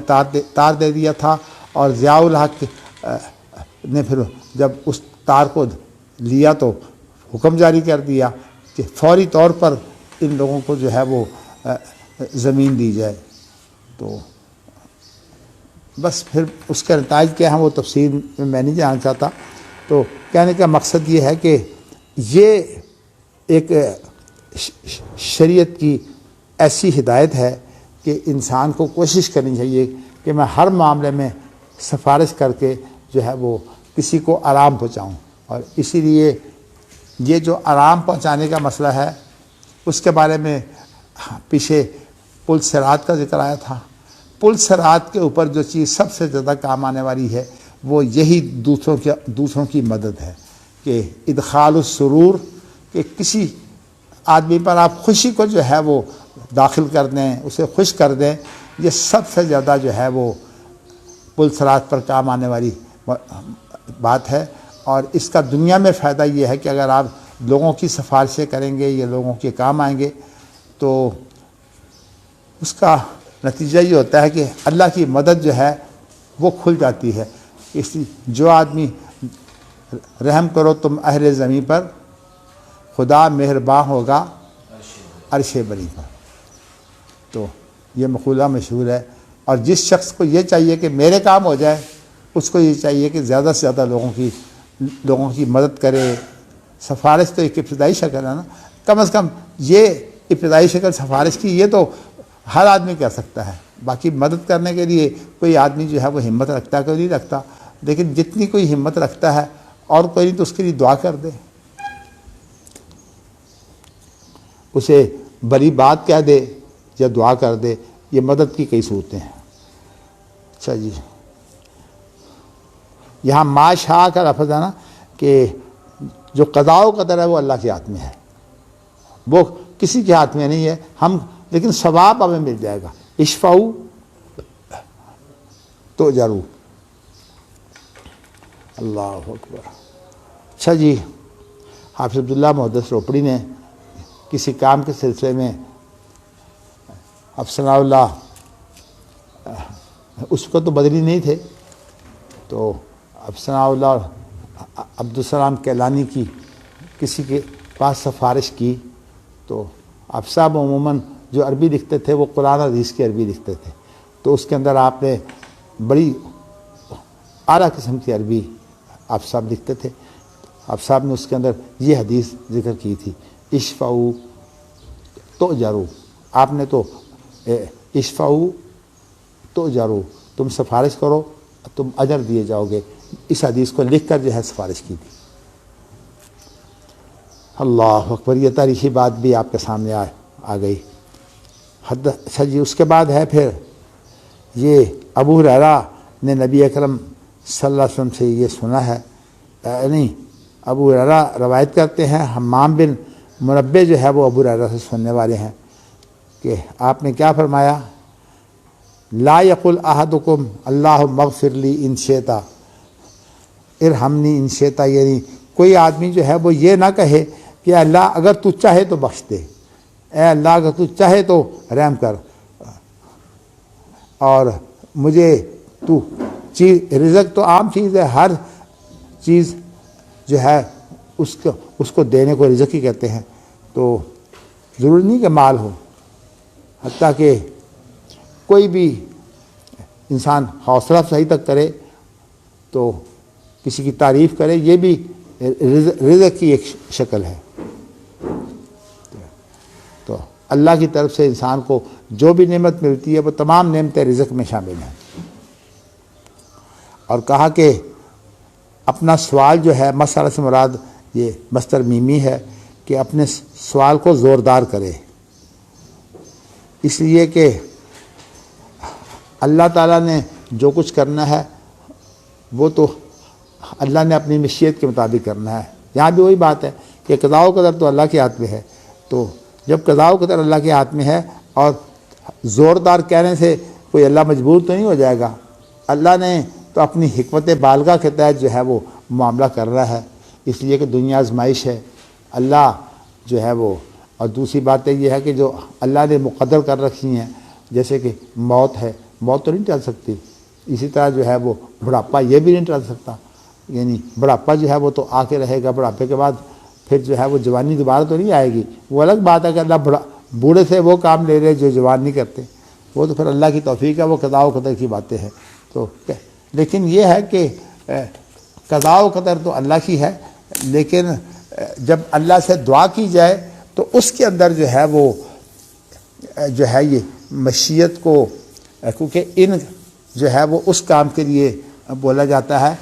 [SPEAKER 1] تار دے دیا تھا، اور ضیاء الحق نے پھر جب اس تار کو لیا تو حکم جاری کر دیا کہ فوری طور پر ان لوگوں کو جو ہے وہ زمین دی جائے۔ تو بس پھر اس کے نتائج کیا ہیں وہ تفصیل میں نہیں جاننا چاہتا۔ تو کہنے کا مقصد یہ ہے کہ یہ ایک شریعت کی ایسی ہدایت ہے کہ انسان کو کوشش کرنی چاہیے کہ میں ہر معاملے میں سفارش کر کے جو ہے وہ کسی کو آرام پہنچاؤں، اور اسی لیے یہ جو آرام پہنچانے کا مسئلہ ہے اس کے بارے میں پیچھے پل صراط کا ذکر آیا تھا۔ پل صراط کے اوپر جو چیز سب سے زیادہ کام آنے والی ہے وہ یہی دوسروں کی مدد ہے، کہ ادخال السرور، کہ کسی آدمی پر آپ خوشی کو جو ہے وہ داخل کر دیں، اسے خوش کر دیں، یہ سب سے زیادہ جو ہے وہ پل صراط پر کام آنے والی بات ہے۔ اور اس کا دنیا میں فائدہ یہ ہے کہ اگر آپ لوگوں کی سفارشیں کریں گے یا لوگوں کے کام آئیں گے تو اس کا نتیجہ یہ ہوتا ہے کہ اللہ کی مدد جو ہے وہ کھل جاتی ہے۔ جو آدمی رحم کرو تم اہل زمین پر، خدا مہرباں ہوگا عرش بری پر۔ تو یہ مقولہ مشہور ہے، اور جس شخص کو یہ چاہیے کہ میرے کام ہو جائے، اس کو یہ چاہیے کہ زیادہ سے زیادہ لوگوں کی مدد کرے۔ سفارش تو ایک ابتدائی شکل ہے نا، کم از کم یہ ابتدائی شکل سفارش کی یہ تو ہر آدمی کر سکتا ہے۔ باقی مدد کرنے کے لیے کوئی آدمی جو ہے وہ ہمت رکھتا ہے، کوئی نہیں رکھتا، لیکن جتنی کوئی ہمت رکھتا ہے اور کوئی نہیں تو اس کے لیے دعا کر دے، اسے بری بات کہہ دے یا دعا کر دے، یہ مدد کی کئی صورتیں ہیں۔ اچھا جی، یہاں ما شاء کا لفظ ہے نا، کہ جو قضاء و قدر ہے وہ اللہ کے ہاتھ میں ہے، وہ کسی کے ہاتھ میں نہیں ہے، لیکن ثواب ہمیں مل جائے گا۔ اشفعوا تؤجروا، اللہ اکبر۔ اچھا جی، حافظ عبداللہ محدث روپڑی نے کسی کام کے سلسلے میں افسنا اللہ، اس کو تو بدری نہیں تھے، تو افسنا اللہ عبدالسلام کیلانی کی کسی کے پاس سفارش کی، تو آپ صاحب عموماً جو عربی لکھتے تھے وہ قرآن حدیث کی عربی لکھتے تھے، تو اس کے اندر آپ نے بڑی اعلیٰ قسم کی عربی آپ صاحب لکھتے تھے۔ آپ صاحب نے اس کے اندر یہ حدیث ذکر کی تھی، اشفعوا تؤجروا، آپ نے تو اشفعوا تؤجروا، تم سفارش کرو تم اجر دیے جاؤ گے، اس حدیث کو لکھ کر جو ہے سفارش کی تھی۔ اللہ اکبر، یہ تاریخی بات بھی آپ کے سامنے آ گئی۔ اچھا جی، اس کے بعد ہے پھر یہ ابو ہریرہ نے نبی اکرم صلی اللہ علیہ وسلم سے یہ سنا ہے، نہیں، ابو ہریرہ روایت کرتے ہیں، حمام بن منبہ جو ہے وہ ابو ہریرہ سے سننے والے ہیں کہ آپ نے کیا فرمایا، لا یقل احدکم اللہم اغفر لی ان شئت ارحمنی ان شئت، یعنی کوئی آدمی جو ہے وہ یہ نہ کہے کہ اللہ اگر تو چاہے تو بخش دے، اے اللہ اگر تو چاہے تو رحم کر، اور مجھے تو چیز، رزق تو عام چیز ہے، ہر چیز جو ہے اس کو دینے کو رزق ہی کہتے ہیں، تو ضروری نہیں کہ مال ہو، حتیٰ کہ کوئی بھی انسان حوصلہ افزائی تک کرے تو کسی کی تعریف کرے، یہ بھی رزق کی ایک شکل ہے۔ تو اللہ کی طرف سے انسان کو جو بھی نعمت ملتی ہے وہ تمام نعمتیں رزق میں شامل ہیں، اور کہا کہ اپنا سوال جو ہے، مسئلہ سے مراد یہ مصدر میمی ہے، کہ اپنے سوال کو زوردار کرے، اس لیے کہ اللہ تعالیٰ نے جو کچھ کرنا ہے وہ تو اللہ نے اپنی مشیت کے مطابق کرنا ہے۔ یہاں بھی وہی بات ہے کہ قضاء و قدر تو اللہ کے ہاتھ میں ہے، تو جب قضاء و قدر اللہ کے ہاتھ میں ہے اور زوردار کہنے سے کوئی اللہ مجبور تو نہیں ہو جائے گا. اللہ نے تو اپنی حکمت بالغہ کے تحت جو ہے وہ معاملہ کر رہا ہے، اس لیے کہ دنیا آزمائش ہے. اللہ جو ہے وہ، اور دوسری بات یہ ہے کہ جو اللہ نے مقدر کر رکھی ہیں، جیسے کہ موت ہے، موت تو نہیں ٹل سکتی. اسی طرح جو ہے وہ بڑھاپا یہ بھی نہیں ٹل سکتا، یعنی بڑھاپا جو ہے وہ تو آ کے رہے گا. بڑھاپے کے بعد پھر جو ہے وہ جوانی دوبارہ تو نہیں آئے گی. وہ الگ بات ہے کہ اللہ بوڑھے سے وہ کام لے رہے جو جوان نہیں کرتے، وہ تو پھر اللہ کی توفیق ہے، وہ قضاء و قدر کی باتیں ہیں. تو لیکن یہ ہے کہ قضاء و قدر تو اللہ کی ہے، لیکن جب اللہ سے دعا کی جائے تو اس کے اندر جو ہے وہ جو ہے یہ مشیت کو، کیونکہ ان جو ہے وہ اس کام کے لیے بولا جاتا ہے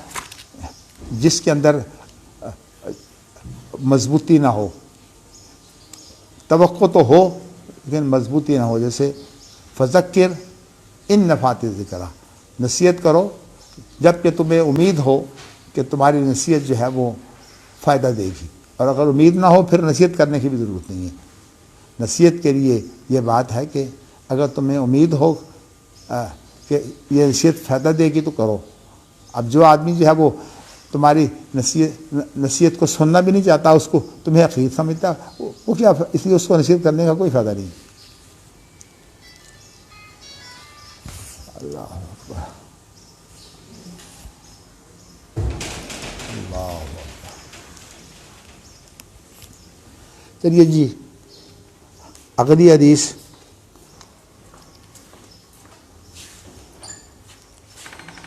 [SPEAKER 1] جس کے اندر مضبوطی نہ ہو. توقع تو ہو لیکن مضبوطی نہ ہو. جیسے فذکر ان نفعت ذکرہ، نصیحت کرو جب کہ تمہیں امید ہو کہ تمہاری نصیحت جو ہے وہ فائدہ دے گی. اور اگر امید نہ ہو پھر نصیحت کرنے کی بھی ضرورت نہیں ہے. نصیحت کے لیے یہ بات ہے کہ اگر تمہیں امید ہو کہ یہ نصیحت فائدہ دے گی تو کرو. اب جو آدمی جو ہے وہ تمہاری نصیحت کو سننا بھی نہیں چاہتا، اس کو تمہیں حقیق سمجھتا، وہ کیا، اس لیے اس کو نصیحت کرنے کا کوئی فائدہ نہیں. اللہ اکبر، اللہ اکبر. چلیے جی اگلی حدیث.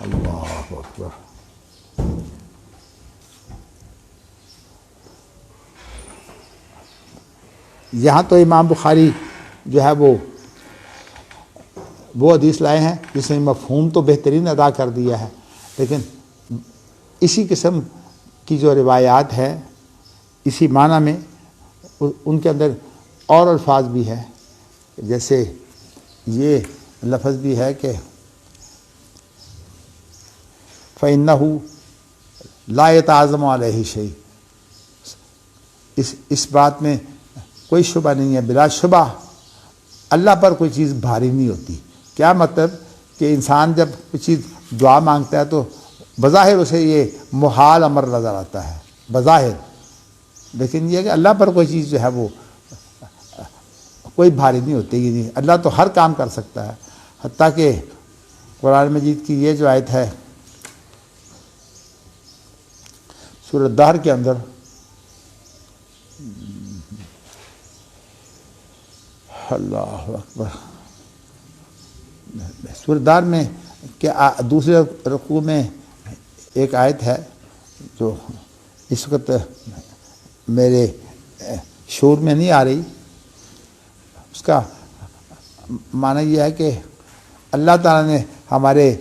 [SPEAKER 1] اللہ اکبر. یہاں تو امام بخاری جو ہے وہ حدیث لائے ہیں جس نے مفہوم تو بہترین ادا کر دیا ہے، لیکن اسی قسم کی جو روایات ہے اسی معنی میں ان کے اندر اور الفاظ بھی ہے. جیسے یہ لفظ بھی ہے کہ فَإِنَّهُ لَا يَتَعَظَّمُ عَلَيْهِ شَيْءٌ، اس بات میں کوئی شبہ نہیں ہے، بلا شبہ اللہ پر کوئی چیز بھاری نہیں ہوتی. کیا مطلب کہ انسان جب کوئی چیز دعا مانگتا ہے تو بظاہر اسے یہ محال امر نظر آتا ہے بظاہر، لیکن یہ کہ اللہ پر کوئی چیز جو ہے وہ کوئی بھاری نہیں ہوتی. اللہ تو ہر کام کر سکتا ہے. حتیٰ کہ قرآن مجید کی یہ جو آیت ہے سورۃ الدہر کے اندر، اللہ اکبر، سورۃ الدہر میں کہ دوسرے رکوع میں ایک آیت ہے جو اس وقت میرے شعور میں نہیں آ رہی. اس کا معنی یہ ہے کہ اللہ تعالیٰ نے ہمارے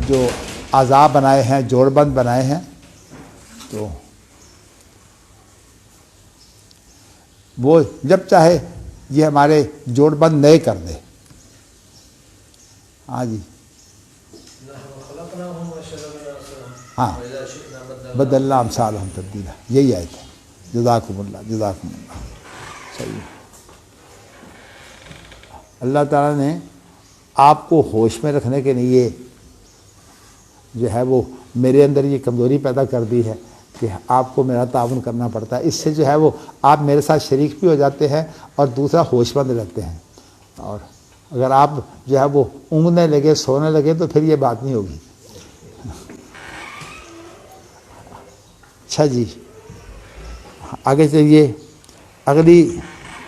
[SPEAKER 1] جو اعضاء بنائے ہیں، جوڑ بند بنائے ہیں، تو وہ جب چاہے یہ ہمارے جوڑ بند نئے کر دے. ہاں جی، ہاں، بدلنا امثالہم تبدیلا، یہی آیت ہے. جزاکم اللہ، جزاکم اللہ. صحیح. اللہ تعالیٰ نے آپ کو ہوش میں رکھنے کے لیے جو ہے وہ میرے اندر یہ کمزوری پیدا کر دی ہے کہ آپ کو میرا تعاون کرنا پڑتا ہے. اس سے جو ہے وہ آپ میرے ساتھ شریک بھی ہو جاتے ہیں اور دوسرا ہوش مند رہتے ہیں. اور اگر آپ جو ہے وہ اونگنے لگے، سونے لگے تو پھر یہ بات نہیں ہوگی. اچھا جی، آگے چلیے. اگلی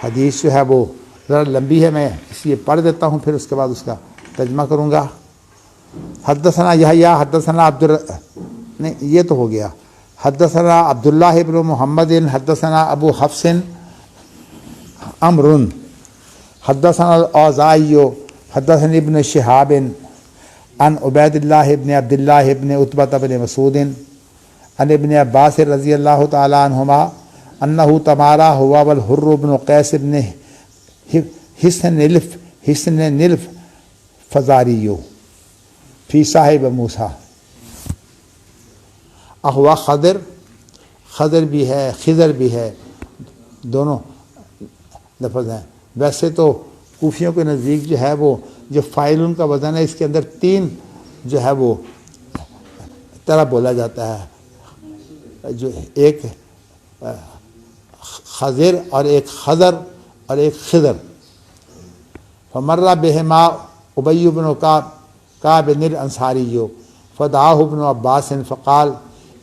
[SPEAKER 1] حدیث جو ہے وہ ذرا لمبی ہے، میں اس لیے پڑھ دیتا ہوں، پھر اس کے بعد اس کا ترجمہ کروں گا. حدثنا یحییٰ حدثنا نہیں یہ تو ہو گیا. حدثنا عبداللہ ابن محمد حدثنا ابو حفص عمر حدثنا الاوزاعی حدثنا ابن شہاب عن عبید اللہ ابن عبداللہ ابن عتبہ بن مسعود عن ابن عباس رضی اللہ تعالی عنہما انہ تمارا ہوا والحر بن قیس ابن حسن نلف فزاریو فی صاحب موسیٰ. احوا خضر بھی ہے، خضر بھی ہے، دونوں لفظ ہیں. ویسے تو کوفیوں کے نزدیک جو ہے وہ جو فاعلون کا وزن ہے اس کے اندر 3 جو ہے وہ طرح بولا جاتا ہے، جو ایک خضر اور ایک خضر اور ایک خضر. فمر بہما ابی بن کعب الانصاری فدعاه ابن عباس فقال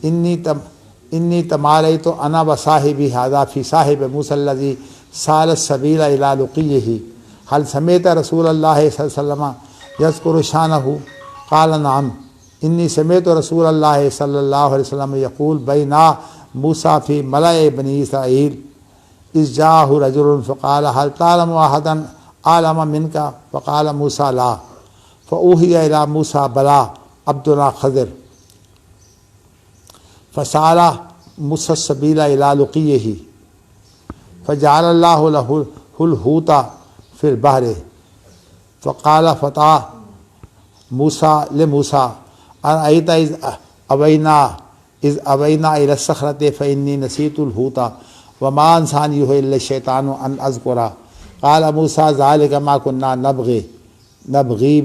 [SPEAKER 1] انی تمالیت انا وصاحبی هذا فی صاحب موسیٰ الذی سال السبیل الی لقیہ هل سمعت رسول اللہ صلی اللہ علیہ وسلم یذکر شانہ قال نعم انی سمعت رسول اللہ صلی اللہ علیہ وسلم یقول بینا موسیٰ فی ملأ بنی اسرائیل اذ جاءہ رجل فقال هل تعلم احدا اعلم منک فقال موسیٰ لا فأوحی الی موسیٰ بلا عبدنا خضر فسال موسیٰ السبیل الی لقیہ فجعل اللہ لہ الحوت فی البحر فقال فتح موسیٰ لموسیٰ ارأیت اذ اوینا الی الصخرۃ فانی نسیت الحوت وما انسانیہ الا الشیطان ان اذکرہ قال موسیٰ ذلک ما کنا نبغی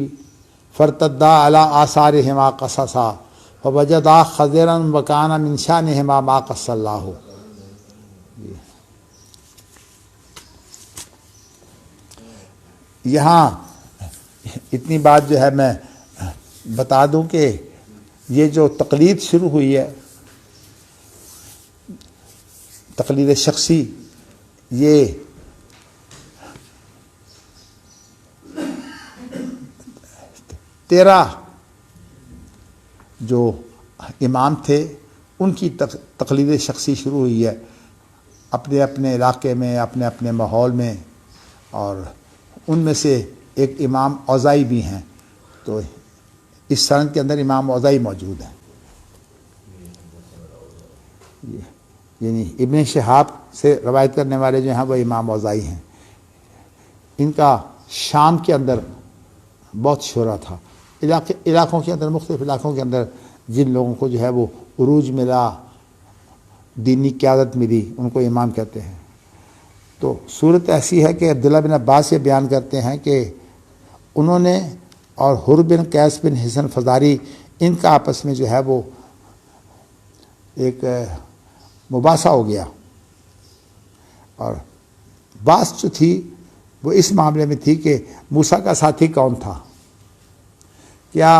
[SPEAKER 1] فرتدا علی آثارہما قصصا فوجدا خضرا وکان من شانہما ما قص اللہ. یہاں اتنی بات جو ہے میں بتا دوں کہ یہ جو تقلید شروع ہوئی ہے، تقلید شخصی، یہ تیرہ جو امام تھے ان کی تقلید شخصی شروع ہوئی ہے اپنے اپنے علاقے میں، اپنے اپنے ماحول میں، اور ان میں سے ایک امام اوزائی بھی ہیں. تو اس سند کے اندر امام اوزائی موجود ہیں، یعنی ابن شہاب سے روایت کرنے والے جو ہیں وہ امام اوزائی ہیں. ان کا شام کے اندر بہت شہرت تھا. علاقوں کے اندر، مختلف علاقوں کے اندر جن لوگوں کو جو ہے وہ عروج ملا، دینی قیادت ملی، ان کو امام کہتے ہیں. تو صورت ایسی ہے کہ عبداللہ بن عباس یہ بیان کرتے ہیں کہ انہوں نے اور حر بن قیس بن حصن فزاری ان کا آپس میں جو ہے وہ ایک مباحثہ ہو گیا، اور بحث جو تھی وہ اس معاملے میں تھی کہ موسیٰ کا ساتھی کون تھا. کیا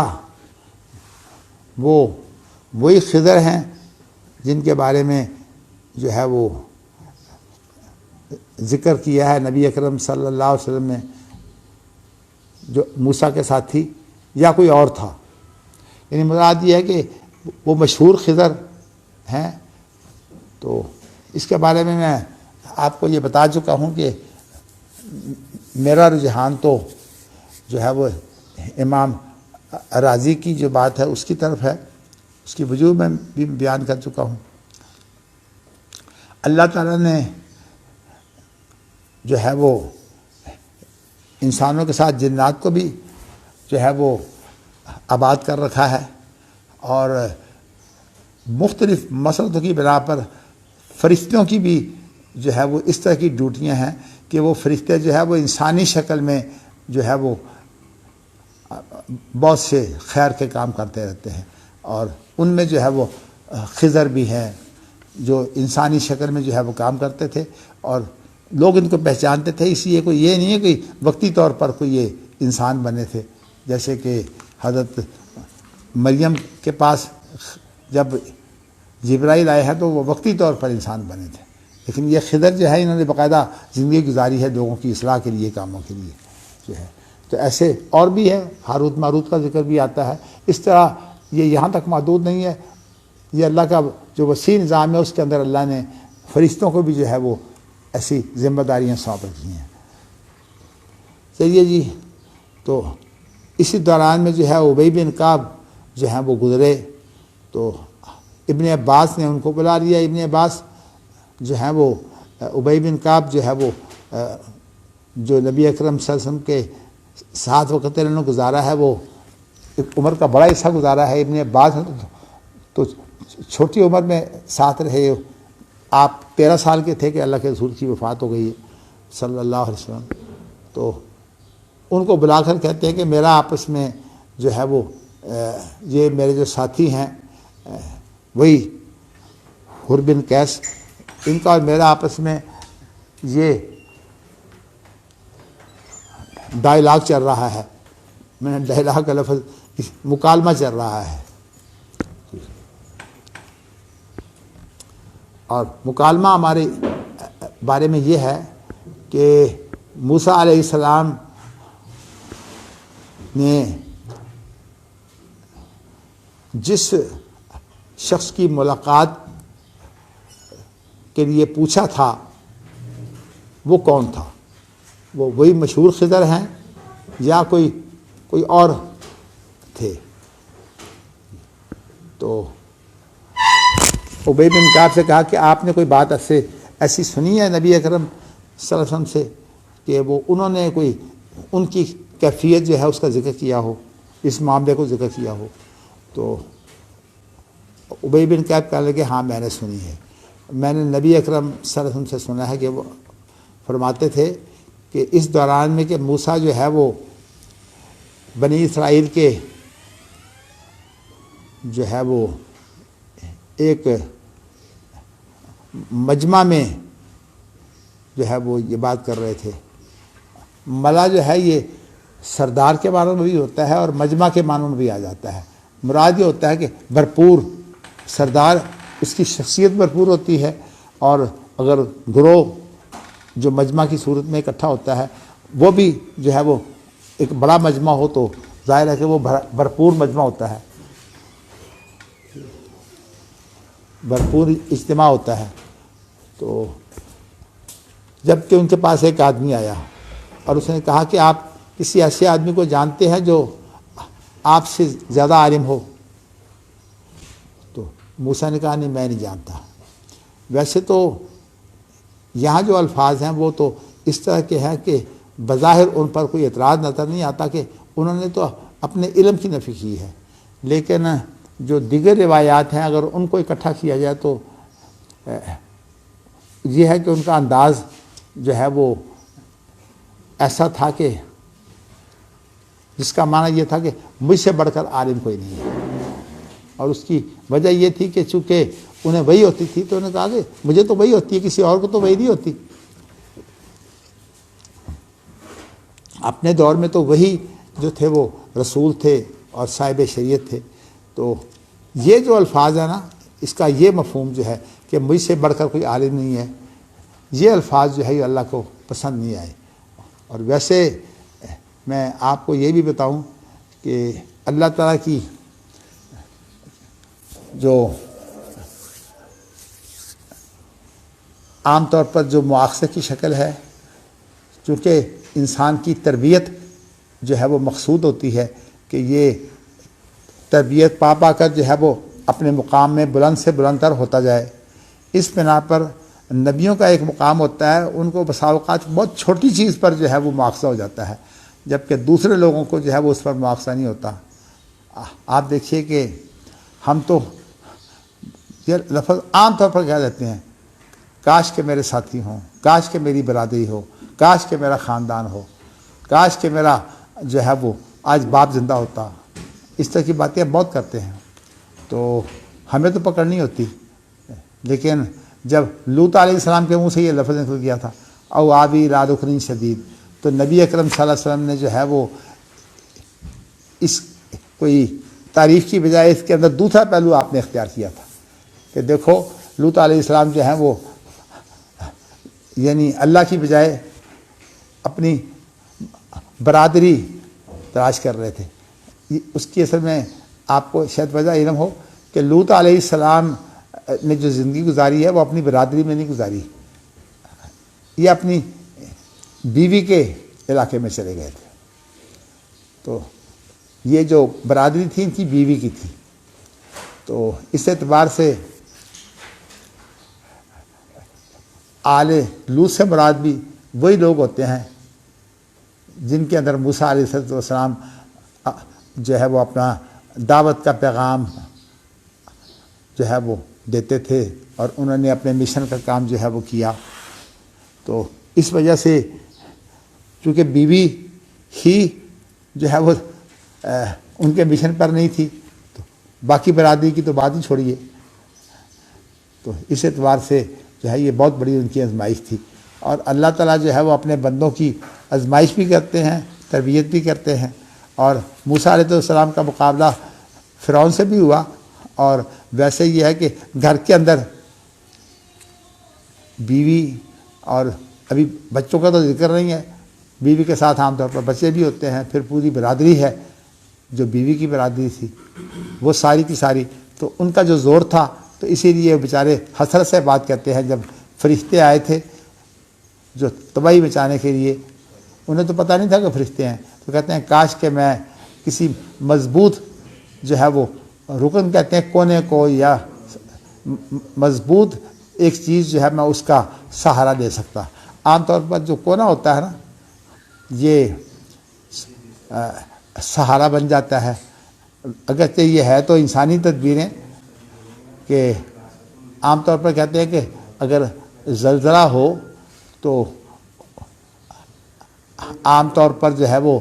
[SPEAKER 1] وہ وہی خضر ہیں جن کے بارے میں جو ہے وہ ذکر کیا ہے نبی اکرم صلی اللہ علیہ وسلم نے، جو موسیٰ کے ساتھی، یا کوئی اور تھا؟ یعنی مراد یہ ہے کہ وہ مشہور خضر ہیں. تو اس کے بارے میں آپ کو یہ بتا چکا ہوں کہ میرا رجحان تو جو ہے وہ امام رازی کی جو بات ہے اس کی طرف ہے. اس کی وجوہ میں بھی بیان کر چکا ہوں. اللہ تعالیٰ نے جو ہے وہ انسانوں کے ساتھ جنات کو بھی جو ہے وہ آباد کر رکھا ہے، اور مختلف مسلطوں کی بنا پر فرشتوں کی بھی جو ہے وہ اس طرح کی ڈیوٹیاں ہیں کہ وہ فرشتے جو ہے وہ انسانی شکل میں جو ہے وہ بہت سے خیر کے کام کرتے رہتے ہیں. اور ان میں جو ہے وہ خضر بھی ہیں جو انسانی شکل میں جو ہے وہ کام کرتے تھے، اور لوگ ان کو پہچانتے تھے. اس لیے کوئی یہ نہیں ہے کہ وقتی طور پر کوئی یہ انسان بنے تھے، جیسے کہ حضرت مریم کے پاس جب جبرائیل آئے ہیں تو وہ وقتی طور پر انسان بنے تھے، لیکن یہ خضر جو ہے انہوں نے باقاعدہ زندگی گزاری ہے لوگوں کی اصلاح کے لیے، کاموں کے لیے جو ہے. تو ایسے اور بھی ہے، ہاروت ماروت کا ذکر بھی آتا ہے. اس طرح یہ یہاں تک محدود نہیں ہے، یہ اللہ کا جو وسیع نظام ہے اس کے اندر اللہ نے فرشتوں کو بھی جو ہے وہ ایسی ذمہ داریاں سونپ رکھی ہیں. چلیے جی، تو اسی دوران میں جو ہے ابی بن کعب جو ہیں وہ گزرے، تو ابن عباس نے ان کو بلا لیا. ابن عباس جو ہیں وہ ابی بن کعب جو ہے وہ جو نبی اکرم صلی اللہ علیہ وسلم کے ساتھ وقت انہوں نے گزارا ہے، وہ عمر کا بڑا حصہ گزارا ہے. ابن عباس تو چھوٹی عمر میں ساتھ رہے. آپ 13 سال کے تھے کہ اللہ کے رسول کی وفات ہو گئی صلی اللہ علیہ وسلم. تو ان کو بلا کر کہتے ہیں کہ میرا آپس میں جو ہے وہ یہ میرے جو ساتھی ہیں وہی حر بن قیس، ان کا اور میرا آپس میں یہ ڈائلاگ چل رہا ہے، میں نے ڈائلاگ کا لفظ مکالمہ چل رہا ہے، اور مکالمہ ہمارے بارے میں یہ ہے کہ موسیٰ علیہ السلام نے جس شخص کی ملاقات کے لیے پوچھا تھا وہ کون تھا، وہ وہی مشہور خضر ہیں یا کوئی اور تھے؟ تو ابی بن کعب سے کہا کہ آپ نے کوئی بات ایسی سنی ہے نبی اکرم صلی اللہ علیہ وسلم سے کہ وہ انہوں نے کوئی ان کی کیفیت جو ہے اس کا ذکر کیا ہو، اس معاملے کو ذکر کیا ہو؟ تو ابی بن کعب کہنے لگے ہاں میں نے سنی ہے، میں نے نبی اکرم صلی اللہ علیہ وسلم سے سنا ہے کہ وہ فرماتے تھے کہ اس دوران میں کہ موسیٰ جو ہے وہ بنی اسرائیل کے جو ہے وہ ایک مجمع میں جو ہے وہ یہ بات کر رہے تھے۔ ملا جو ہے یہ سردار کے معنوں میں بھی ہوتا ہے اور مجمع کے معنوں میں بھی آ جاتا ہے۔ مراد یہ ہوتا ہے کہ بھرپور سردار، اس کی شخصیت بھرپور ہوتی ہے، اور اگر گروہ جو مجمع کی صورت میں اکٹھا ہوتا ہے وہ بھی جو ہے وہ ایک بڑا مجمع ہو تو ظاہر ہے کہ وہ بھرپور مجمع ہوتا ہے، بھرپور اجتماع ہوتا ہے۔ تو جب کہ ان کے پاس ایک آدمی آیا اور اس نے کہا کہ آپ کسی ایسے آدمی کو جانتے ہیں جو آپ سے زیادہ عالم ہو؟ تو موسیٰ نے کہا نہیں میں نہیں جانتا۔ ویسے تو یہاں جو الفاظ ہیں وہ تو اس طرح کے ہیں کہ بظاہر ان پر کوئی اعتراض نظر نہیں آتا کہ انہوں نے تو اپنے علم کی نفی کی ہے، لیکن جو دیگر روایات ہیں اگر ان کو اکٹھا کیا جائے تو یہ ہے کہ ان کا انداز جو ہے وہ ایسا تھا کہ جس کا معنی یہ تھا کہ مجھ سے بڑھ کر عالم کوئی نہیں ہے، اور اس کی وجہ یہ تھی کہ چونکہ انہیں وہی ہوتی تھی تو انہوں نے کہا کہ مجھے تو وہی ہوتی ہے، کسی اور کو تو وہی نہیں ہوتی۔ اپنے دور میں تو وہی جو تھے وہ رسول تھے اور صاحب شریعت تھے۔ تو یہ جو الفاظ ہیں نا، اس کا یہ مفہوم جو ہے کہ مجھ سے بڑھ کر کوئی عالم نہیں ہے، یہ الفاظ جو ہے یہ اللہ کو پسند نہیں آئے۔ اور ویسے میں آپ کو یہ بھی بتاؤں کہ اللہ تعالیٰ کی جو عام طور پر جو مواخذے کی شکل ہے، چونکہ انسان کی تربیت جو ہے وہ مقصود ہوتی ہے کہ یہ تربیت پا کر جو ہے وہ اپنے مقام میں بلند سے بلند تر ہوتا جائے، اس بنا پر نبیوں کا ایک مقام ہوتا ہے، ان کو بسا اوقات بہت چھوٹی چیز پر جو ہے وہ مواخذہ ہو جاتا ہے، جبکہ دوسرے لوگوں کو جو ہے وہ اس پر مواخذہ نہیں ہوتا۔ آپ دیکھیے کہ ہم تو یہ لفظ عام طور پر کہہ دیتے ہیں کاش کہ میرے ساتھی ہوں، کاش کہ میری برادری ہو، کاش کہ میرا خاندان ہو، کاش کہ میرا جو ہے وہ آج باپ زندہ ہوتا، اس طرح کی باتیں بہت کرتے ہیں۔ تو ہمیں تو پکڑ نہیں ہوتی، لیکن جب لوط علیہ السلام کے منہ سے یہ لفظ نکل گیا تھا او آبی لا رکن شدید، تو نبی اکرم صلی اللہ علیہ وسلم نے جو ہے وہ اس کوئی تعریف کی بجائے اس کے اندر دوسرا پہلو آپ نے اختیار کیا تھا کہ دیکھو لوط علیہ السلام جو ہیں وہ یعنی اللہ کی بجائے اپنی برادری تلاش کر رہے تھے۔ اس کی اصل میں آپ کو شاید وجہ علم ہو کہ لوط علیہ السلام نے جو زندگی گزاری ہے وہ اپنی برادری میں نہیں گزاری، یہ اپنی بیوی کے علاقے میں چلے گئے تھے۔ تو یہ جو برادری تھی ان کی بیوی کی تھی، تو اس اعتبار سے آل لوط سے مراد بھی وہی لوگ ہوتے ہیں جن کے اندر موسیٰ علیہ السلام جو ہے وہ اپنا دعوت کا پیغام جو ہے وہ دیتے تھے، اور انہوں نے اپنے مشن کا کام جو ہے وہ کیا۔ تو اس وجہ سے چونکہ بیوی ہی جو ہے وہ ان کے مشن پر نہیں تھی، تو باقی برادری کی تو بات ہی چھوڑیے۔ تو اس اعتبار سے جو ہے یہ بہت بڑی ان کی آزمائش تھی، اور اللہ تعالیٰ جو ہے وہ اپنے بندوں کی آزمائش بھی کرتے ہیں، تربیت بھی کرتے ہیں۔ اور موسیٰ علیہ السلام کا مقابلہ فرعون سے بھی ہوا، اور ویسے یہ ہے کہ گھر کے اندر بیوی، اور ابھی بچوں کا تو ذکر نہیں ہے، بیوی کے ساتھ عام طور پر بچے بھی ہوتے ہیں، پھر پوری برادری ہے جو بیوی کی برادری تھی وہ ساری کی ساری، تو ان کا جو زور تھا، تو اسی لیے بیچارے حسرت سے بات کرتے ہیں، جب فرشتے آئے تھے جو تباہی بچانے کے لیے، انہیں تو پتہ نہیں تھا کہ فرشتے ہیں، تو کہتے ہیں کاش کہ میں کسی مضبوط جو ہے وہ رکن کہتے ہیں کونے کو، یا مضبوط ایک چیز جو ہے میں اس کا سہارا لے سکتا۔ عام طور پر جو کونا ہوتا ہے نا، یہ سہارا بن جاتا ہے، اگرچہ یہ ہے تو انسانی تدبیریں، کہ عام طور پر کہتے ہیں کہ اگر زلزلہ ہو تو عام طور پر جو ہے وہ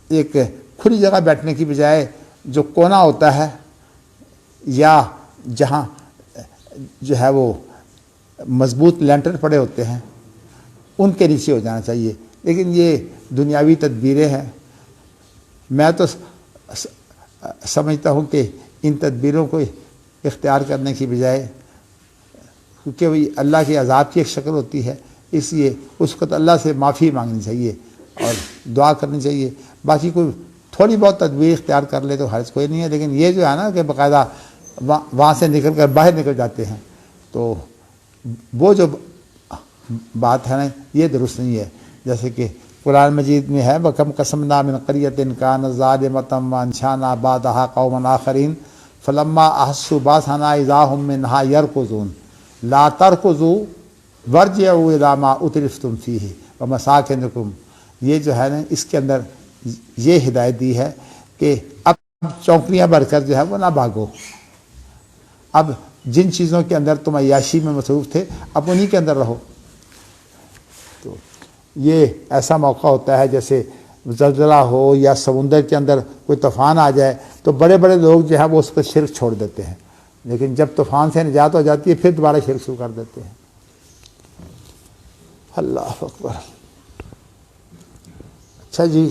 [SPEAKER 1] ایک کھلی جگہ بیٹھنے کی بجائے جو کونا ہوتا ہے، یا جہاں جو ہے وہ مضبوط لینٹر پڑے ہوتے ہیں، ان کے نیچے ہو جانا چاہیے۔ لیکن یہ دنیاوی تدبیریں ہیں، میں تو سمجھتا ہوں کہ ان تدبیروں کو اختیار کرنے کی بجائے، کیونکہ وہی اللہ کے عذاب کی ایک شکل ہوتی ہے، اس لیے اس کو تو اللہ سے معافی مانگنی چاہیے اور دعا کرنی چاہیے۔ باقی کوئی تھوڑی بہت تدبیر اختیار کر لے تو حرج کوئی نہیں ہے، لیکن یہ جو ہے نا کہ باقاعدہ وہاں سے نکل کر باہر نکل جاتے ہیں، تو وہ جو بات ہے نا یہ درست نہیں ہے۔ جیسے کہ قرآن مجید میں ہے وَكَمْ قَسَمْنَا مِنْ قَرْيَةٍ كَانَتْ ظَالِمَةً وَأَنشَأْنَا بَعْدَهَا قَوْمًا آخَرِينَ فَلَمَّا أَحَسُّوا بَأْسَنَا إِذَا هُمْ مِنْهَا يَرْكُضُونَ لَا تَرْكُضُوا وَارْجِعُوا إِلَىٰ مَا أُتْرِفْتُمْ فِيهِ وَمَسَاكِنُكُمْ۔ یہ جو ہے نا اس کے اندر یہ ہدایت دی ہے کہ اب چوکیاں بھر کر جو ہے وہ نہ بھاگو، اب جن چیزوں کے اندر تم عیاشی میں مصروف تھے اب انہی کے اندر رہو۔ تو یہ ایسا موقع ہوتا ہے جیسے زلزلہ ہو یا سمندر کے اندر کوئی طوفان آ جائے تو بڑے بڑے لوگ جو ہے وہ اس پہ شرک چھوڑ دیتے ہیں، لیکن جب طوفان سے نجات ہو جاتی ہے پھر دوبارہ شرک شروع کر دیتے ہیں۔ اللہ اکبر۔ اچھا جی،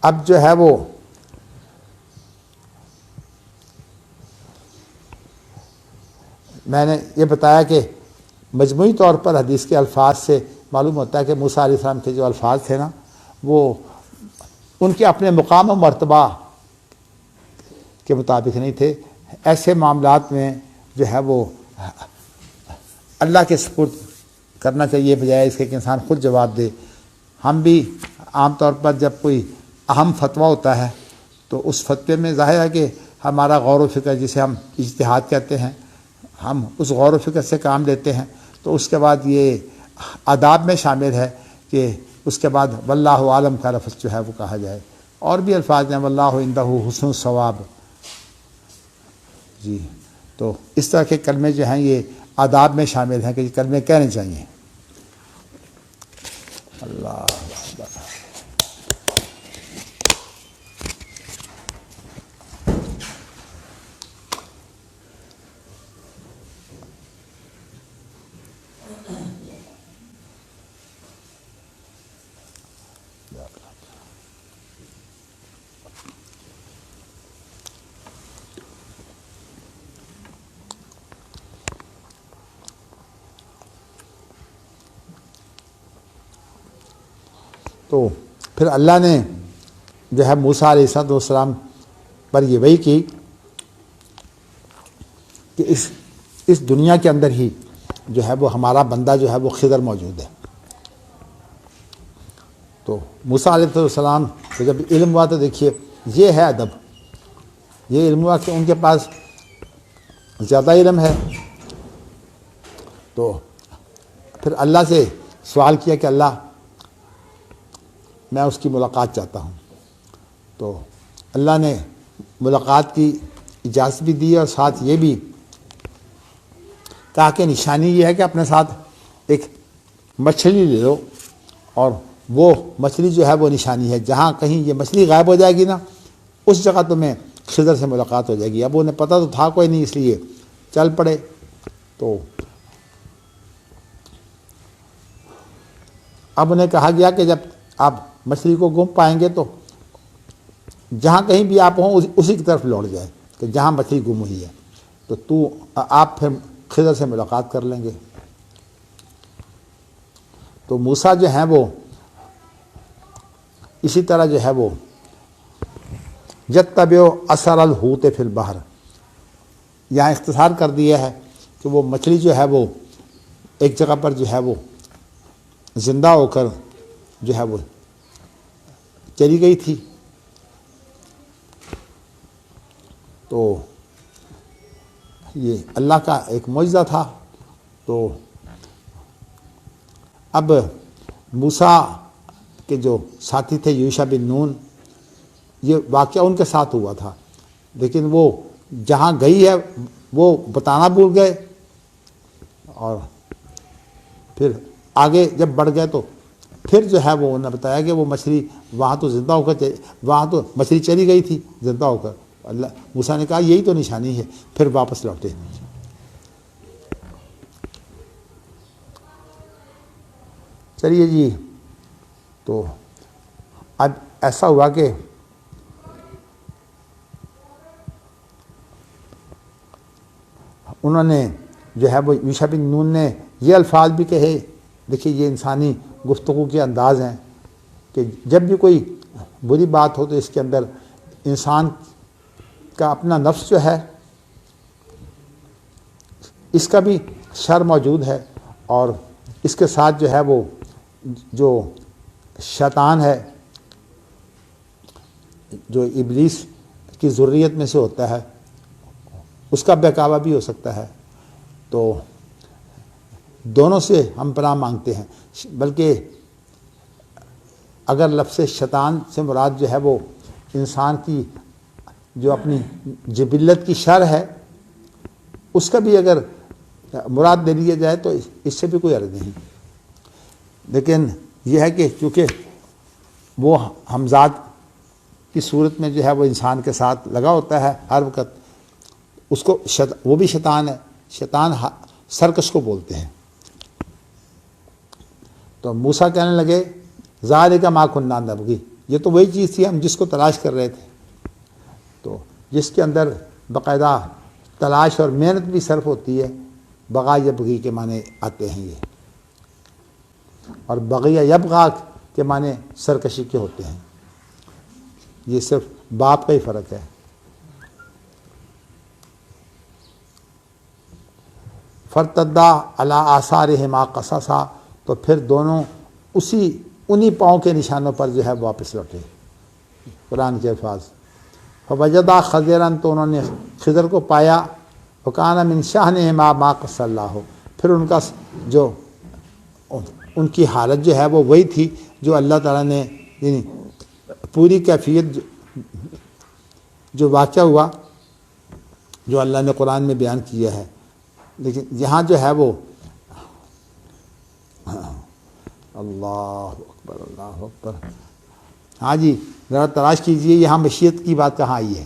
[SPEAKER 1] اب جو ہے وہ میں نے یہ بتایا کہ مجموعی طور پر حدیث کے الفاظ سے معلوم ہوتا ہے کہ موسیٰ علیہ السلام کے جو الفاظ تھے نا وہ ان کے اپنے مقام و مرتبہ کے مطابق نہیں تھے۔ ایسے معاملات میں جو ہے وہ اللہ کے سپرد کرنا چاہیے بجائے اس کے کہ انسان خود جواب دے۔ ہم بھی عام طور پر جب کوئی اہم فتویٰ ہوتا ہے تو اس فتوے میں ظاہر ہے کہ ہمارا غور و فکر، جسے ہم اجتہاد کہتے ہیں، ہم اس غور و فکر سے کام لیتے ہیں، تو اس کے بعد یہ آداب میں شامل ہے کہ اس کے بعد واللہ عالم کا لفظ جو ہے وہ کہا جائے۔ اور بھی الفاظ ہیں واللہ عندہ حسن الثواب، جی، تو اس طرح کے کلمے جو ہیں یہ آداب میں شامل ہیں کہ یہ کلمے کہنے چاہیے۔ اللہ تو پھر اللہ نے جو ہے موسیٰ علیہ السلام پر یہ وحی کی کہ اس دنیا کے اندر ہی جو ہے وہ ہمارا بندہ جو ہے وہ خضر موجود ہے۔ تو موسیٰ علیہ السلام کو جب علم ہوا تو دیکھیے یہ ہے ادب، یہ علم ہوا کہ ان کے پاس زیادہ علم ہے، تو پھر اللہ سے سوال کیا کہ اللہ میں اس کی ملاقات چاہتا ہوں۔ تو اللہ نے ملاقات کی اجازت بھی دی اور ساتھ یہ بھی کہا کہ نشانی یہ ہے کہ اپنے ساتھ ایک مچھلی لے لو، اور وہ مچھلی جو ہے وہ نشانی ہے، جہاں کہیں یہ مچھلی غائب ہو جائے گی نا اس جگہ تمہیں خضر سے ملاقات ہو جائے گی۔ اب انہیں پتہ تو تھا کوئی نہیں، اس لیے چل پڑے۔ تو اب انہیں کہا گیا کہ جب آپ مچھلی کو گم پائیں گے تو جہاں کہیں بھی آپ ہوں اسی کی طرف لوٹ جائے کہ جہاں مچھلی گم ہوئی ہے، تو آپ پھر خضر سے ملاقات کر لیں گے۔ تو موسیٰ جو ہیں وہ اسی طرح جو ہے وہ یتبع اثر الحوت فی البحر، یہاں اختصار کر دیا ہے کہ وہ مچھلی جو ہے وہ ایک جگہ پر جو ہے وہ زندہ ہو کر جو ہے وہ چلی گئی تھی۔ تو یہ اللہ کا ایک معجزہ تھا۔ تو اب موسیٰ کے جو ساتھی تھے یوشع بن نون، یہ واقعہ ان کے ساتھ ہوا تھا، لیکن وہ جہاں گئی ہے وہ بتانا بھول گئے، اور پھر آگے جب بڑھ گئے تو پھر جو ہے وہ انہوں نے بتایا کہ وہ مچھلی وہاں تو زندہ ہو کر وہاں تو مچھلی چلی گئی تھی زندہ ہو کر۔ اللہ موسیٰ نے کہا یہی تو نشانی ہے، پھر واپس لوٹے۔ چلیے جی، تو اب ایسا ہوا کہ انہوں نے جو ہے وہ یوشع بن نون نے یہ الفاظ بھی کہے، دیکھیے یہ انسانی گفتگو کے انداز ہیں کہ جب بھی کوئی بری بات ہو تو اس کے اندر انسان کا اپنا نفس جو ہے اس کا بھی شر موجود ہے، اور اس کے ساتھ جو ہے وہ جو شیطان ہے جو ابلیس کی ذریت میں سے ہوتا ہے اس کا بہکاوا بھی ہو سکتا ہے۔ تو دونوں سے ہم پناہ مانگتے ہیں، بلکہ اگر لفظ شیطان سے مراد جو ہے وہ انسان کی جو اپنی جبلت کی شر ہے اس کا بھی اگر مراد دے لیا جائے تو اس سے بھی کوئی عرض نہیں، لیکن یہ ہے کہ چونکہ وہ ہمزاد کی صورت میں جو ہے وہ انسان کے ساتھ لگا ہوتا ہے ہر وقت، اس کو وہ بھی شیطان ہے، شیطان سرکش کو بولتے ہیں۔ تو موسیٰ کہنے لگے ذالک ما کنا نبغی، یہ تو وہی چیز تھی ہم جس کو تلاش کر رہے تھے، تو جس کے اندر باقاعدہ تلاش اور محنت بھی صرف ہوتی ہے۔ بغا یبغی کے معنی آتے ہیں یہ، اور بغی یبغا کے معنی سرکشی کے ہوتے ہیں، یہ صرف باپ کا ہی فرق ہے۔ فرتدا علی آثارہما قصصا، تو پھر دونوں انہی پاؤں کے نشانوں پر جو ہے واپس لوٹے۔ قرآن کے الفاظ فوجدا خضرا، تو انہوں نے خضر کو پایا، وکان من شأنہما ما قص اللہ، پھر ان کا جو ان کی حالت جو ہے وہ وہی تھی جو اللہ تعالیٰ نے یعنی پوری کیفیت جو واقعہ ہوا جو اللہ نے قرآن میں بیان کیا ہے، لیکن یہاں جو ہے وہ اللہ اکبر اللہ اکبر، ہاں جی ذرا تلاش کیجئے یہاں مشیت کی بات کہاں آئی ہے۔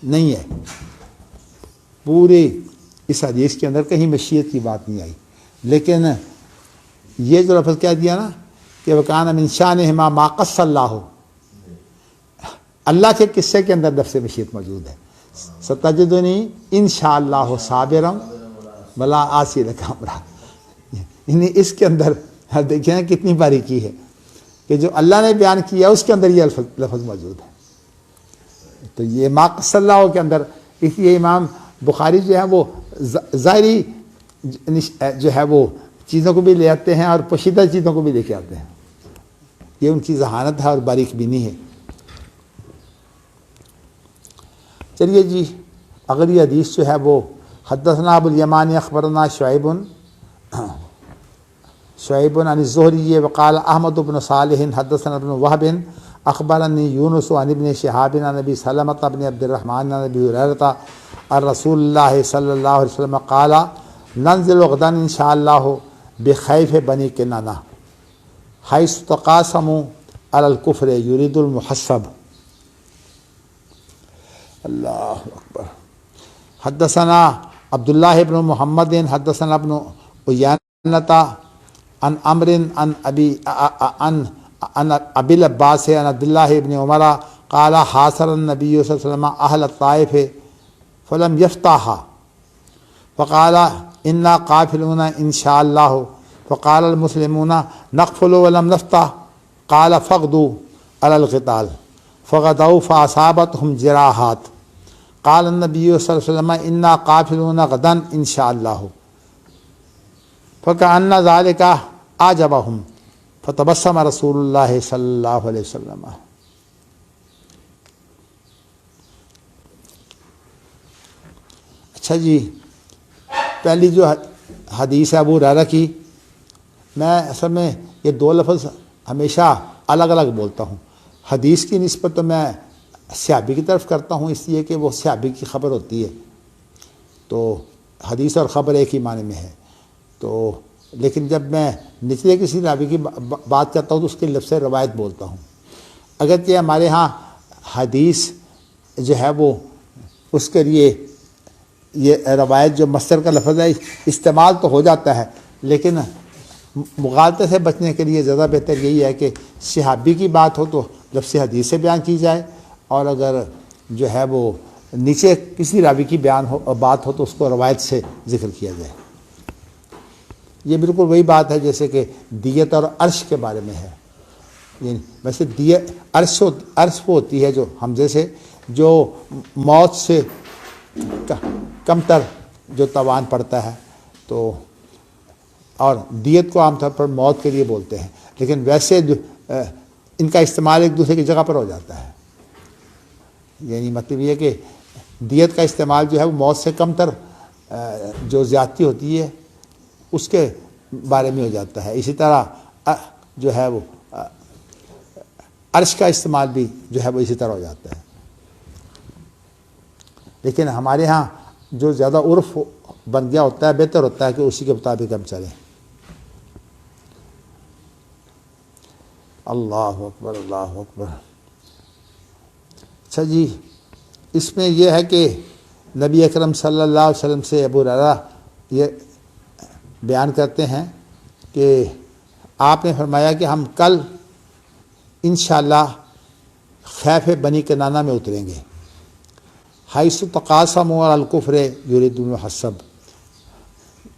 [SPEAKER 1] نہیں ہے، پورے اس حدیث کے اندر کہیں مشیت کی بات نہیں آئی، لیکن یہ جو لفظ کہہ دیا نا کہ وکان من شأنہما ما قص اللہ، اللہ کے قصے کے اندر لفظ مشیت موجود ہے۔ ستجدنی انشاءاللہ صابرا ولا عاصی لک امرا، یعنی اس کے اندر دیکھیں کتنی باریکی ہے کہ جو اللہ نے بیان کیا اس کے اندر یہ لفظ موجود ہے۔ تو یہ ما قص اللہ کے اندر اس لیے امام بخاری جو ہے وہ ظاہری جو ہے وہ چیزوں کو بھی لے آتے ہیں اور پوشیدہ چیزوں کو بھی لے کے آتے ہیں، یہ ان کی ذہانت ہے اور باریک بینی ہے۔ چلیے جی، اگلی حدیث جو ہے وہ حدثنا ابو الیمان اخبرنا شعیب عن الزہری وقال احمد بن صالح حدثنا ابن وهب اخبرني یونس عن ابن شہاب عن ابی سلمة بن عبد الرحمن عن ابی ہریرہ عن رسول اللہ صلی اللہ علیہ وسلم قال ننزل غدا ان شاء اللہ بخیف بنی کنانہ حیث تقاسموا علی الکفر یرید المحسب. اللہ اکبر. حدثنا عبداللہ بن محمد حدثنا ابن عیینۃ عن عمر عن ابی العباس عن عبداللہ بن عمر قال حاصر النبی صلی اللہ علیہ وسلم اہل الطائف فلم یفتحها فقال انا قافلون ان شاء اللہ فقال المسلمون نقفل ولم نفتح قال فغدوا على القتال فغدوا فاصابتهم جراحات قال النبی صلی اللہ علیہ وسلم انا قافلون غدا ان شاء اللہ فكأن ذلك اعجبهم فتبسم رسول اللہ صلی اللہ علیہ وسلم. اچھا جی، پہلی جو حدیث ہے ابو ہریرہ کی، میں اصل میں یہ دو لفظ ہمیشہ الگ الگ بولتا ہوں. حدیث کی نسبت تو میں صحابی کی طرف کرتا ہوں، اس لیے کہ وہ صحابی کی خبر ہوتی ہے، تو حدیث اور خبر ایک ہی معنی میں ہے. تو لیکن جب میں نچلے کسی راوی کی بات کرتا ہوں تو اس کے لفظ روایت بولتا ہوں. اگرچہ ہمارے ہاں حدیث جو ہے وہ اس کے لیے یہ روایت جو مصدر کا لفظ ہے استعمال تو ہو جاتا ہے، لیکن مغالطے سے بچنے کے لیے زیادہ بہتر یہی ہے کہ صحابی کی بات ہو تو لفظ حدیث سے بیان کی جائے، اور اگر جو ہے وہ نیچے کسی راوی کی بات ہو تو اس کو روایت سے ذکر کیا جائے. یہ بالکل وہی بات ہے جیسے کہ دیت اور عرش کے بارے میں ہے. یعنی ویسے دیت عرش وہ ہوتی ہے جو حمزے سے، جو موت سے کم تر جو تاوان پڑتا ہے، تو اور دیت کو عام طور پر موت کے لیے بولتے ہیں، لیکن ویسے ان کا استعمال ایک دوسرے کی جگہ پر ہو جاتا ہے. یعنی مطلب یہ کہ دیت کا استعمال جو ہے وہ موت سے کم تر جو زیادتی ہوتی ہے اس کے بارے میں ہو جاتا ہے. اسی طرح جو ہے وہ عرش کا استعمال بھی جو ہے وہ اسی طرح ہو جاتا ہے. لیکن ہمارے ہاں جو زیادہ عرف بن گیا ہوتا ہے، بہتر ہوتا ہے کہ اسی کے مطابق ہم چلیں. اللہ اکبر اللہ اکبر. اچھا جی، اس میں یہ ہے کہ نبی اکرم صلی اللہ علیہ وسلم سے ابو ہریرہ یہ بیان کرتے ہیں کہ آپ نے فرمایا کہ ہم کل انشاءاللہ خیف بنی کنانہ میں اتریں گے. حیث تقاسموا علی الکفر یرید المحسب.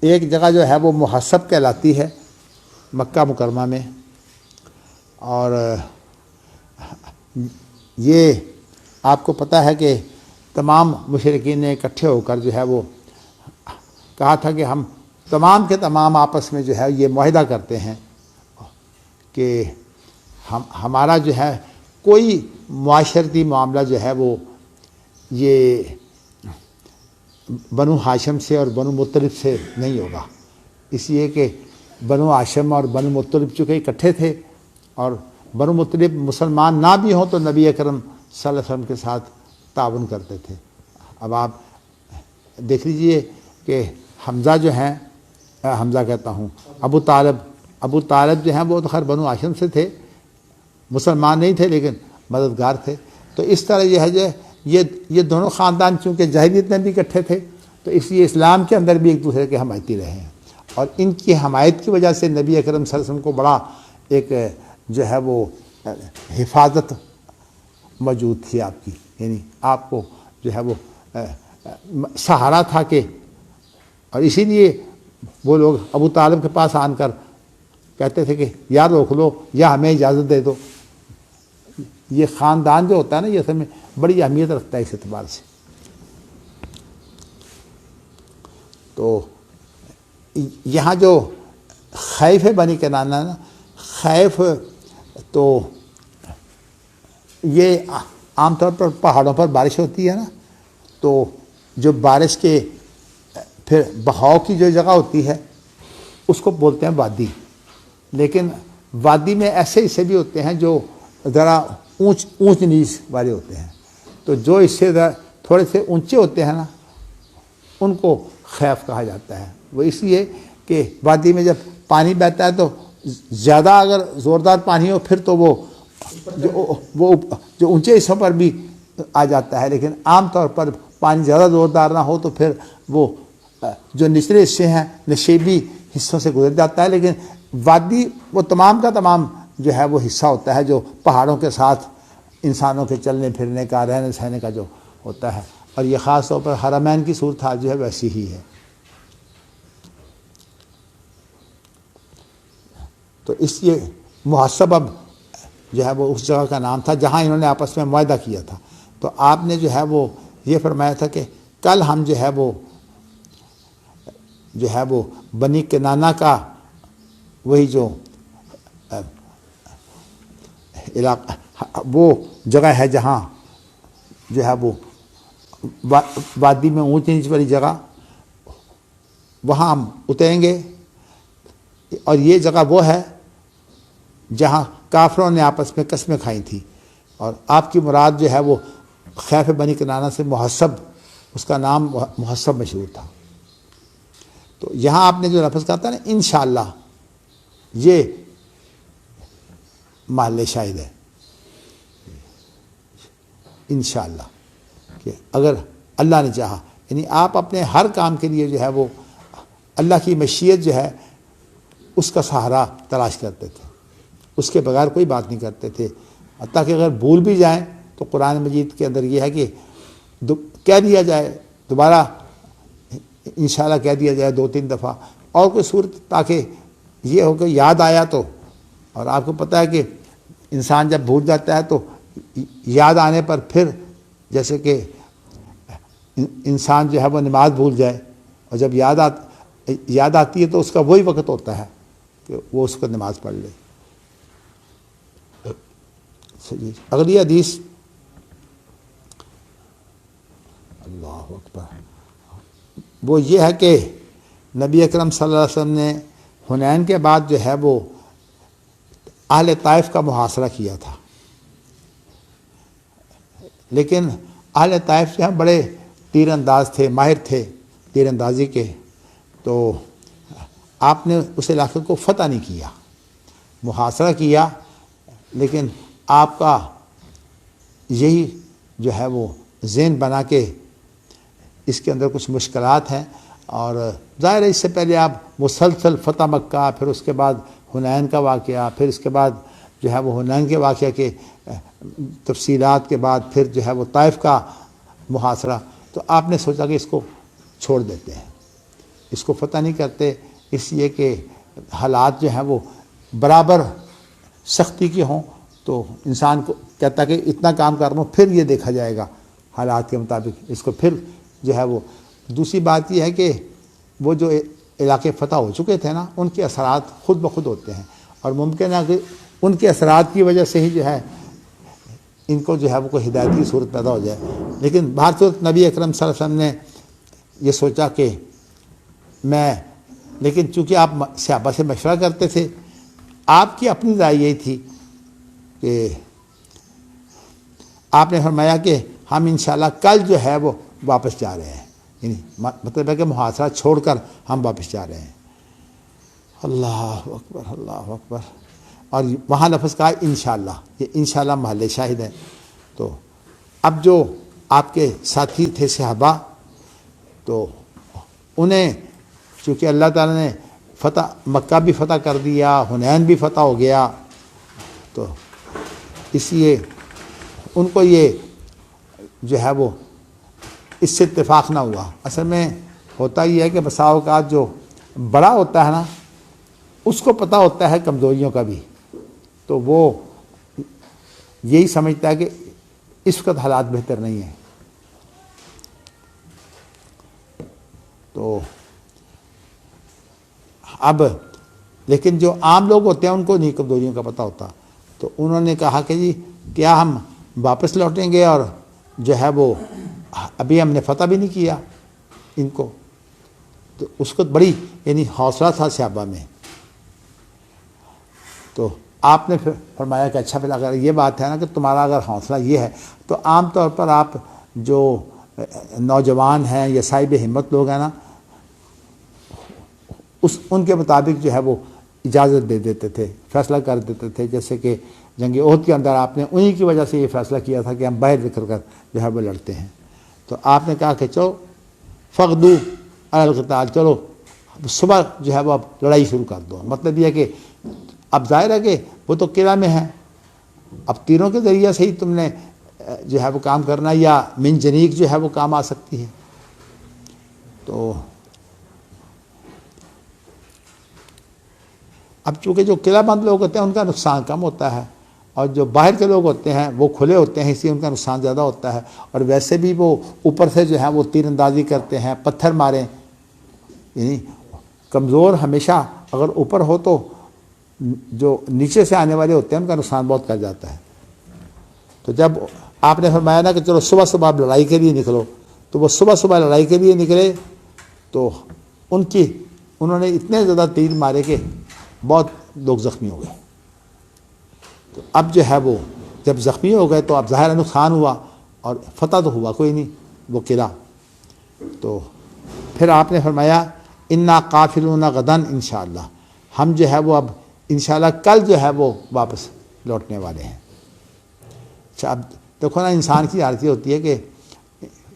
[SPEAKER 1] ایک جگہ جو ہے وہ محسب کہلاتی ہے مکہ مکرمہ میں، اور یہ آپ کو پتہ ہے کہ تمام مشرکین نے اکٹھے ہو کر جو ہے وہ کہا تھا کہ ہم تمام کے تمام آپس میں جو ہے یہ معاہدہ کرتے ہیں کہ ہمارا جو ہے کوئی معاشرتی معاملہ جو ہے وہ یہ بنو ہاشم سے اور بنو مطلب سے نہیں ہوگا. اس لیے کہ بنو ہاشم اور بنو مطلب چونکہ اکٹھے تھے، اور بنو مطلب مسلمان نہ بھی ہوں تو نبی اکرم صلی اللہ علیہ وسلم کے ساتھ تعاون کرتے تھے. اب آپ دیکھ لیجئے کہ حمزہ جو ہیں، حمزہ کہتا ہوں ابو طالب جو ہیں وہ تو خیر بنو ہاشم سے تھے، مسلمان نہیں تھے لیکن مددگار تھے. تو اس طرح یہ ہے جو یہ دونوں خاندان چونکہ جاہلیت میں بھی اکٹھے تھے، تو اس لیے اسلام کے اندر بھی ایک دوسرے کے حمایتی رہے ہیں، اور ان کی حمایت کی وجہ سے نبی اکرم صلی اللہ علیہ وسلم کو بڑا ایک جو ہے وہ حفاظت موجود تھی آپ کی. یعنی آپ کو جو ہے وہ سہارا تھا کہ، اور اسی لیے وہ لوگ ابو طالب کے پاس آن کر کہتے تھے کہ یا روک لو یا ہمیں اجازت دے دو. یہ خاندان جو ہوتا ہے نا، یہ اصل میں بڑی اہمیت رکھتا ہے اس اعتبار سے. تو یہاں جو خیف بنی کنانہ نا، خیف تو یہ عام طور پر پہاڑوں پر بارش ہوتی ہے نا، تو جو بارش کے پھر بہاؤ کی جو جگہ ہوتی ہے اس کو بولتے ہیں وادی. لیکن وادی میں ایسے حصے بھی ہوتے ہیں جو ذرا اونچ نیچ والے ہوتے ہیں. تو جو حصے تھوڑے سے اونچے ہوتے ہیں نا ان کو خیف کہا جاتا ہے. وہ اس لیے کہ وادی میں جب پانی بہتا ہے تو زیادہ اگر زوردار پانی ہو پھر تو وہ جو اونچے حصوں پر بھی آ جاتا ہے، لیکن عام طور پر پانی زیادہ زوردار نہ ہو تو پھر وہ جو نچلے حصے ہیں نشیبی حصوں سے گزر جاتا ہے. لیکن وادی وہ تمام کا تمام جو ہے وہ حصہ ہوتا ہے جو پہاڑوں کے ساتھ انسانوں کے چلنے پھرنے کا، رہنے سہنے کا جو ہوتا ہے. اور یہ خاص طور پر حرمین کی صورتحال جو ہے ویسی ہی ہے. تو اس لیے محسب اب جو ہے وہ اس جگہ کا نام تھا جہاں انہوں نے آپس میں معاہدہ کیا تھا. تو آپ نے جو ہے وہ یہ فرمایا تھا کہ کل ہم جو ہے وہ بنی کنانہ کا وہی جو علاقہ وہ جگہ ہے جہاں جو ہے وہ وادی میں اونچ نیچ والی جگہ وہاں ہم اتریں گے. اور یہ جگہ وہ ہے جہاں کافروں نے آپس میں قسمیں کھائی تھیں. اور آپ کی مراد جو ہے وہ خیف بنی کنانہ سے محسب، اس کا نام محسب مشہور تھا. تو یہاں آپ نے جو لفظ کہا تھا نا انشاءاللہ، یہ محل شاہد ہے. انشاءاللہ کہ اگر اللہ نے چاہا، یعنی آپ اپنے ہر کام کے لیے جو ہے وہ اللہ کی مشیت جو ہے اس کا سہارا تلاش کرتے تھے، اس کے بغیر کوئی بات نہیں کرتے تھے. حتیٰ کہ اگر بھول بھی جائیں تو قرآن مجید کے اندر یہ ہے کہ کہہ دیا جائے، دوبارہ انشاءاللہ کہہ دیا جائے 2-3 دفعہ اور کوئی صورت، تاکہ یہ ہو کہ یاد آیا تو. اور آپ کو پتہ ہے کہ انسان جب بھول جاتا ہے تو یاد آنے پر پھر جیسے کہ انسان جو ہے وہ نماز بھول جائے، اور جب یاد آتی ہے تو اس کا وہی وقت ہوتا ہے کہ وہ اس کو نماز پڑھ لے. اگلی حدیث، اللہ اکبر، وہ یہ ہے کہ نبی اکرم صلی اللہ علیہ وسلم نے حنین کے بعد جو ہے وہ اہل طائف کا محاصرہ کیا تھا. لیکن اہل طائف جو ہیں بڑے تیر انداز تھے، ماہر تھے تیر اندازی کے. تو آپ نے اس علاقے کو فتح نہیں کیا، محاصرہ کیا، لیکن آپ کا یہی جو ہے وہ ذہن بنا کہ اس کے اندر کچھ مشکلات ہیں. اور ظاہر ہے اس سے پہلے آپ مسلسل فتح مکہ، پھر اس کے بعد حنین کا واقعہ، پھر اس کے بعد جو ہے وہ حنین کے واقعہ کے تفصیلات کے بعد پھر جو ہے وہ طائف کا محاصرہ. تو آپ نے سوچا کہ اس کو چھوڑ دیتے ہیں، اس کو فتح نہیں کرتے، اس لیے کہ حالات جو ہیں وہ برابر سختی کے ہوں تو انسان کو کہتا کہ اتنا کام کر رہا ہوں، پھر یہ دیکھا جائے گا حالات کے مطابق اس کو پھر جو ہے وہ. دوسری بات یہ ہے کہ وہ جو علاقے فتح ہو چکے تھے نا ان کے اثرات خود بخود ہوتے ہیں، اور ممکن ہے کہ ان کے اثرات کی وجہ سے ہی جو ہے ان کو جو ہے وہ کوئی ہدایت کی صورت پیدا ہو جائے. لیکن بہر صورت نبی اکرم صلی اللہ علیہ وسلم نے یہ سوچا کہ لیکن چونکہ آپ صحابہ سے مشورہ کرتے تھے، آپ کی اپنی رائے یہی تھی کہ آپ نے فرمایا کہ ہم انشاءاللہ کل جو ہے وہ واپس جا رہے ہیں، یعنی مطلب ہے کہ محاصرہ چھوڑ کر ہم واپس جا رہے ہیں. اللہ اکبر، اللہ اکبر. اور وہاں لفظ کہا انشاءاللہ، یہ انشاءاللہ محل شاہد ہے. تو اب جو آپ کے ساتھی تھے صحابہ، تو انہیں چونکہ اللہ تعالیٰ نے فتح مکہ بھی فتح کر دیا، حنین بھی فتح ہو گیا، تو اس لیے ان کو یہ جو ہے وہ اس سے اتفاق نہ ہوا. اصل میں ہوتا یہ ہے کہ بسا اوقات جو بڑا ہوتا ہے نا اس کو پتہ ہوتا ہے کمزوریوں کا بھی، تو وہ یہی سمجھتا ہے کہ اس وقت حالات بہتر نہیں ہیں. تو اب لیکن جو عام لوگ ہوتے ہیں ان کو نہیں کمزوریوں کا پتہ ہوتا. تو انہوں نے کہا کہ جی کیا ہم واپس لوٹیں گے، اور جو ہے وہ ابھی ہم نے فتح بھی نہیں کیا ان کو. تو اس کو بڑی یعنی حوصلہ تھا صحابہ میں. تو آپ نے پھر فرمایا کہ اچھا پھر اگر یہ بات ہے نا کہ تمہارا اگر حوصلہ یہ ہے تو عام طور پر آپ جو نوجوان ہیں یا صاحب ہمت لوگ ہیں نا ان کے مطابق جو ہے وہ اجازت دے دیتے تھے، فیصلہ کر دیتے تھے. جیسے کہ جنگ احد کے اندر آپ نے انہی کی وجہ سے یہ فیصلہ کیا تھا کہ ہم باہر نکل کر جو ہے وہ لڑتے ہیں. تو آپ نے کہا کہ چلو فغدو علی القتال، چلو صبح جو ہے وہ اب لڑائی شروع کر دو. مطلب یہ کہ اب ظاہر ہے کہ وہ تو قلعہ میں ہے، اب تیروں کے ذریعہ سے ہی تم نے جو ہے وہ کام کرنا، یا منجنیق جو ہے وہ کام آ سکتی ہے. تو اب چونکہ جو قلعہ بند لوگ ہوتے ہیں ان کا نقصان کم ہوتا ہے، اور جو باہر کے لوگ ہوتے ہیں وہ کھلے ہوتے ہیں، اس لیے ان کا نقصان زیادہ ہوتا ہے. اور ویسے بھی وہ اوپر سے جو ہے وہ تیر اندازی کرتے ہیں، پتھر ماریں، یعنی کمزور ہمیشہ اگر اوپر ہو تو جو نیچے سے آنے والے ہوتے ہیں ان کا نقصان بہت کر جاتا ہے. تو جب آپ نے فرمایا نا کہ چلو صبح صبح آپ لڑائی کے لیے نکلو، تو وہ صبح صبح لڑائی کے لیے نکلے تو انہوں نے اتنے زیادہ تیر مارے کہ بہت لوگ زخمی ہو گئے. تو اب جو ہے وہ جب زخمی ہو گئے تو اب ظاہر نقصان ہوا اور فتح تو ہوا کوئی نہیں وہ قلعہ. تو پھر آپ نے فرمایا انا قافلون غدن انشاءاللہ، ہم جو ہے وہ اب انشاءاللہ کل جو ہے وہ واپس لوٹنے والے ہیں. اچھا اب دیکھو نا، انسان کی حالت یہ ہوتی ہے کہ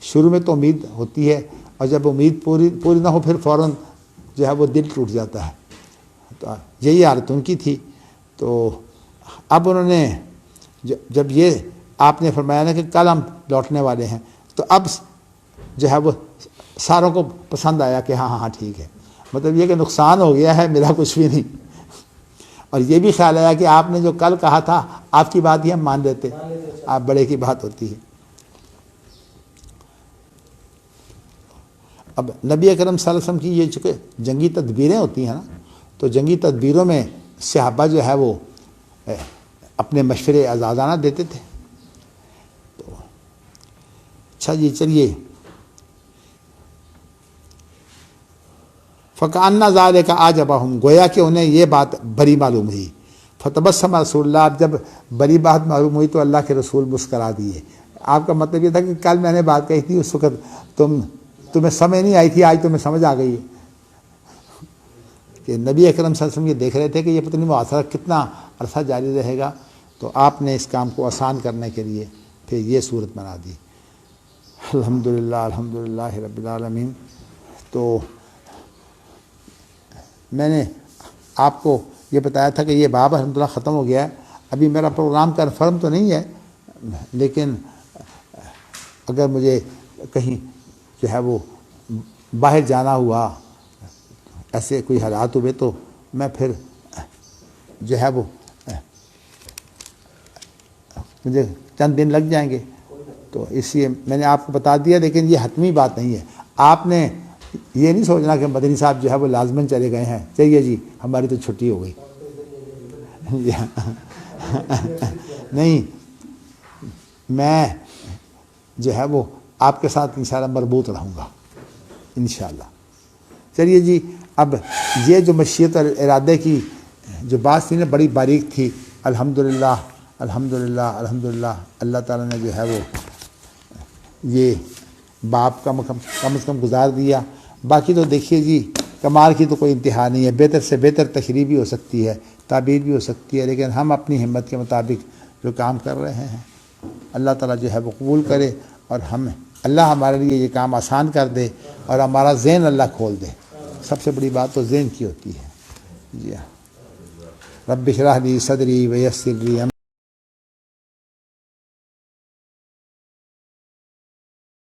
[SPEAKER 1] شروع میں تو امید ہوتی ہے، اور جب امید پوری نہ ہو پھر فوراً جو ہے وہ دل ٹوٹ جاتا ہے. تو یہی حالت ان کی تھی. تو اب انہوں نے جب یہ آپ نے فرمایا نا کہ کل ہم لوٹنے والے ہیں، تو اب جو ہے وہ ساروں کو پسند آیا کہ ہاں ہاں ہاں ٹھیک ہے، مطلب یہ کہ نقصان ہو گیا ہے میرا کچھ بھی نہیں. اور یہ بھی خیال آیا کہ آپ نے جو کل کہا تھا آپ کی بات ہی ہم مان لیتے، آپ بڑے کی بات ہوتی ہے. اب نبی اکرم صلی اللہ علیہ وسلم کی یہ چونکہ جنگی تدبیریں ہوتی ہیں نا، تو جنگی تدبیروں میں صحابہ جو ہے وہ اپنے مشورے آزادانہ دیتے تھے. تو اچھا جی چلیے، فَكَأَنَّ ذَلِكَ أَعْجَبَهُمْ، گویا کہ انہیں یہ بات بری معلوم ہوئی. فَتَبَسَّمَ رسول اللہ، جب بری بات معلوم ہوئی تو اللہ کے رسول مسکرا دیے. آپ کا مطلب یہ تھا کہ کل میں نے بات کہی تھی اس وقت تمہیں سمجھ نہیں آئی تھی، آج تمہیں سمجھ آ گئی ہے. کہ نبی اکرم صلی اللہ علیہ وسلم یہ دیکھ رہے تھے کہ یہ پتہ نہیں معاشرہ کتنا عرصہ جاری رہے گا، تو آپ نے اس کام کو آسان کرنے کے لیے پھر یہ صورت بنا دی. الحمدللہ الحمدللہ رب العالمین. تو میں نے آپ کو یہ بتایا تھا کہ یہ باب الحمدللہ ختم ہو گیا ہے. ابھی میرا پروگرام کنفرم تو نہیں ہے، لیکن اگر مجھے کہیں جو ہے وہ باہر جانا ہوا، ایسے کوئی حالات ہوئے، تو میں پھر جو ہے وہ مجھے چند دن لگ جائیں گے. تو اس لیے میں نے آپ کو بتا دیا، لیکن یہ حتمی بات نہیں ہے. آپ نے یہ نہیں سوچنا کہ مدنی صاحب جو ہے وہ لازماً چلے گئے ہیں، چلیے جی ہماری تو چھٹی ہو گئی. نہیں، میں جو ہے وہ آپ کے ساتھ انشاءاللہ مربوط رہوں گا انشاءاللہ. چلیے جی، اب یہ جو مشیت اور ارادے کی جو بات تھی نا بڑی باریک تھی. الحمدللہ الحمدللہ الحمدللہ اللہ تعالیٰ نے جو ہے وہ یہ باب کا کم از کم گزار دیا. باقی تو دیکھیے جی، کمال کی تو کوئی انتہا نہیں ہے. بہتر سے بہتر تشریح بھی ہو سکتی ہے، تعبیر بھی ہو سکتی ہے، لیکن ہم اپنی ہمت کے مطابق جو کام کر رہے ہیں اللہ تعالیٰ جو ہے وہ قبول کرے، اور اللہ ہمارے لیے یہ کام آسان کر دے، اور ہمارا ذہن اللہ کھول دے. سب سے بڑی بات تو ذہن کی ہوتی ہے. جی ہاں. رب اشرح لی صدری ویسر لی